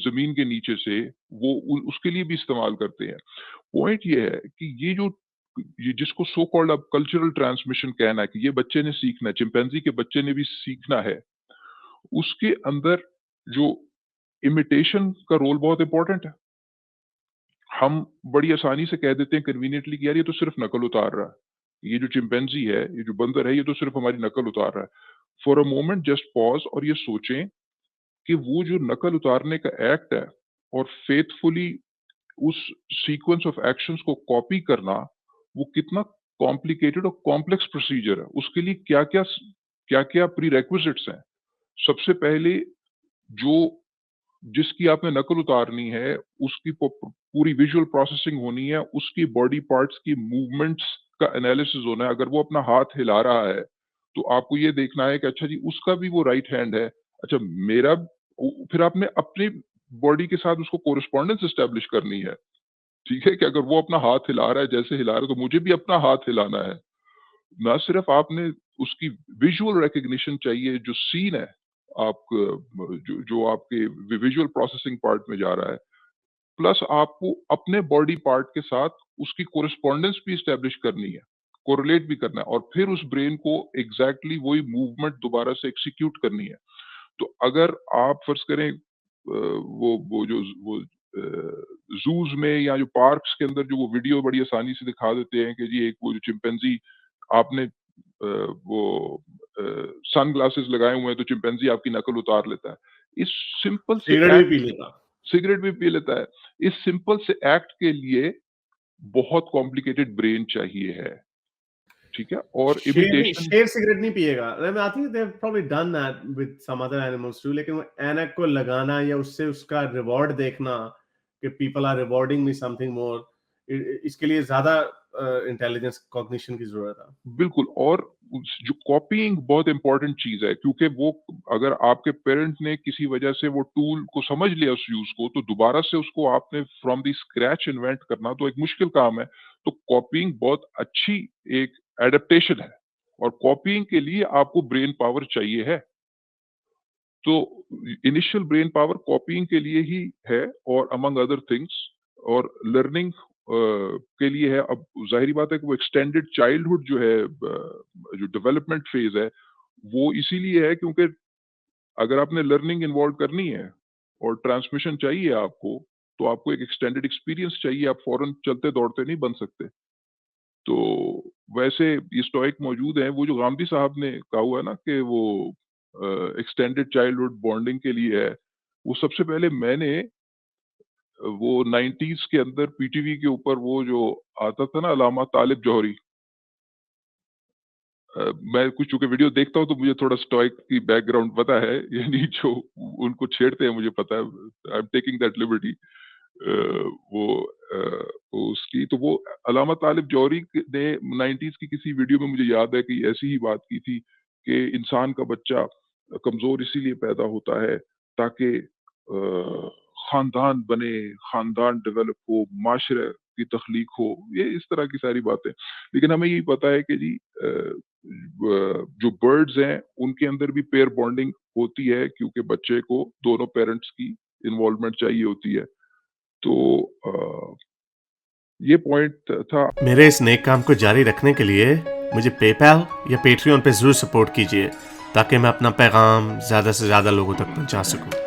ज़मीन के नीचे से वो उसके लिए भी इस्तेमाल करते हैं। पॉइंट ये है कि ये जिसको सो कॉल्ड अब कल्चरल ट्रांसमिशन कहना है कि ये बच्चे ने सीखना है, चिंपैंज़ी के बच्चे ने भी सीखना है, उसके अंदर जो इमिटेशन का रोल बहुत इम्पोर्टेंट है। हम बड़ी आसानी से कह देते हैं कन्वीनिएंटली कि यार ये तो सिर्फ नकल उतार रहा है। ये जो चिंपैंज़ी है, ये जो बंदर है, ये तो सिर्फ हमारी नकल उतार रहा है। For a moment just pause और ये सोचें कि वो जो नकल उतारने का एक्ट है और फेथफुली उस सीक्वेंस ऑफ एक्शंस को कॉपी करना, वो कितना कॉम्प्लिकेटेड और कॉम्प्लेक्स प्रोसीजर है। उसके लिए क्या-क्या प्रीरेक्विजिट्स हैं। सबसे पहले जो जिसकी आपने नकल उतारनी है, उसकी पूरी विजुअल प्रोसेसिंग होनी है, उसकी बॉडी पार्ट्स की मूवमेंट्स का एनालिसिस होना है। अगर वो अपना हाथ हिला रहा है, तो आपको ये देखना है कि अच्छा जी उसका भी वो राइट हैंड है। अच्छा मेरा फिर आपने अपनी बॉडी के साथ उसको कोरेस्पोंडेंस एस्टेब्लिश करनी है। ठीक है? कि अगर वो अपना हाथ हिला रहा है, जैसे हिला रहा है, तो मुझे भी अपना हाथ हिलाना है। ना सिर्फ आपने उसकी विजुअल रिकॉग्निशन चाहिए, जो सीन है आप जो आपके विजुअल प्रोसेसिंग पार्ट में जा रहा है, प्लस आपको अपने बॉडी पार्ट के साथ उसकी कोरेस्पोंडेंस भी एस्टेब्लिश करनी है। कोरिलेट भी करना है और फिर उस ब्रेन को एग्जैक्टली वही मूवमेंट दोबारा से एक्सिक्यूट करनी है। तो अगर आप फर्ज करें वो जो वो जूज में या जो पार्क्स के अंदर जो वो वीडियो बड़ी आसानी से दिखा देते हैं कि जी एक वो जो चिंपैंजी आपने वो सन ग्लासेस लगाए हुए हैं तो चिंपैंजी आपकी नकल उतार लेता है। इस सिंपल से सिगरेट भी एक्ट पी लेता। सिगरेट भी पी लेता है। इस सिंपल से एक्ट के लिए बहुत कॉम्प्लिकेटेड ब्रेन चाहिए है, ठीक है? और इमिटेशन शेर सिगरेट नहीं पिएगा। I think they have probably done that with some other animals too, लेकिन वो ऐनक को लगाना या उससे उसका रिवॉर्ड देखना कि people are rewarding me something more, इसके लिए ज्यादा इंटेलिजेंस कॉग्निशन की जरूरत है। बिल्कुल। और जो कॉपीइंग बहुत इंपॉर्टेंट चीज है, क्योंकि वो अगर आपके पेरेंट ने किसी वजह से वो टूल को समझ लिया उस यूज को, तो दोबारा से उसको आपने फ्रॉम द स्क्रैच इन्वेंट करना तो एक मुश्किल काम है। तो कॉपीइंग बहुत अच्छी एक एडेप्टेशन है और कॉपीइंग के लिए आपको ब्रेन पावर चाहिए है। तो इनिशियल ब्रेन पावर कॉपीइंग के लिए ही है और अमंग अदर थिंग्स, और लर्निंग के लिए है। अब जाहिर बात है कि वो एक्सटेंडेड चाइल्डहुड जो है जो डेवलपमेंट फेज है वो इसीलिए है क्योंकि अगर आपने लर्निंग इन्वॉल्व करनी है और ट्रांसमिशन चाहिए आपको, तो आपको एक एक्सटेंडेड एक्सपीरियंस चाहिए। आप फौरन चलते दौड़ते नहीं बन सकते। तो वैसे ये स्टोइक मौजूद है, वो जो गांधी साहब ने कहा हुआ है ना कि वो एक्सटेंडेड चाइल्डहुड बॉन्डिंग के लिए है, वो सबसे पहले मैंने वो 90s के अंदर पीटीवी के ऊपर वो जो आता था ना अलामा तालिब जौहरी, मैं कुछ चूंकि वीडियो देखता हूँ तो मुझे थोड़ा स्टोइक की बैकग्राउंड पता है, यानी जो उनको छेड़ते हैं मुझे पता है, I am taking that liberty. वो उसकी तो वो अलामा तालिब जौहरी ने 90s की किसी वीडियो में मुझे याद है कि ऐसी ही बात की थी कि इंसान का बच्चा कमजोर इसीलिए पैदा होता है ताकि खानदान बने, खानदान डेवलप हो, माशरे की तख्लीक हो, ये इस तरह की सारी बातें। लेकिन हमें यही पता है कि जी जो बर्ड्स हैं उनके अंदर भी पेयर बॉन्डिंग होती है क्योंकि बच्चे को दोनों पेरेंट्स की इन्वॉल्वमेंट चाहिए होती है। तो ये पॉइंट था। मेरे इस नेक काम को जारी रखने के लिए मुझे पेपैल या पेट्रियन पे जरूर सपोर्ट कीजिए ताकि मैं अपना पैगाम ज्यादा से ज्यादा लोगों तक पहुंचा सकूं।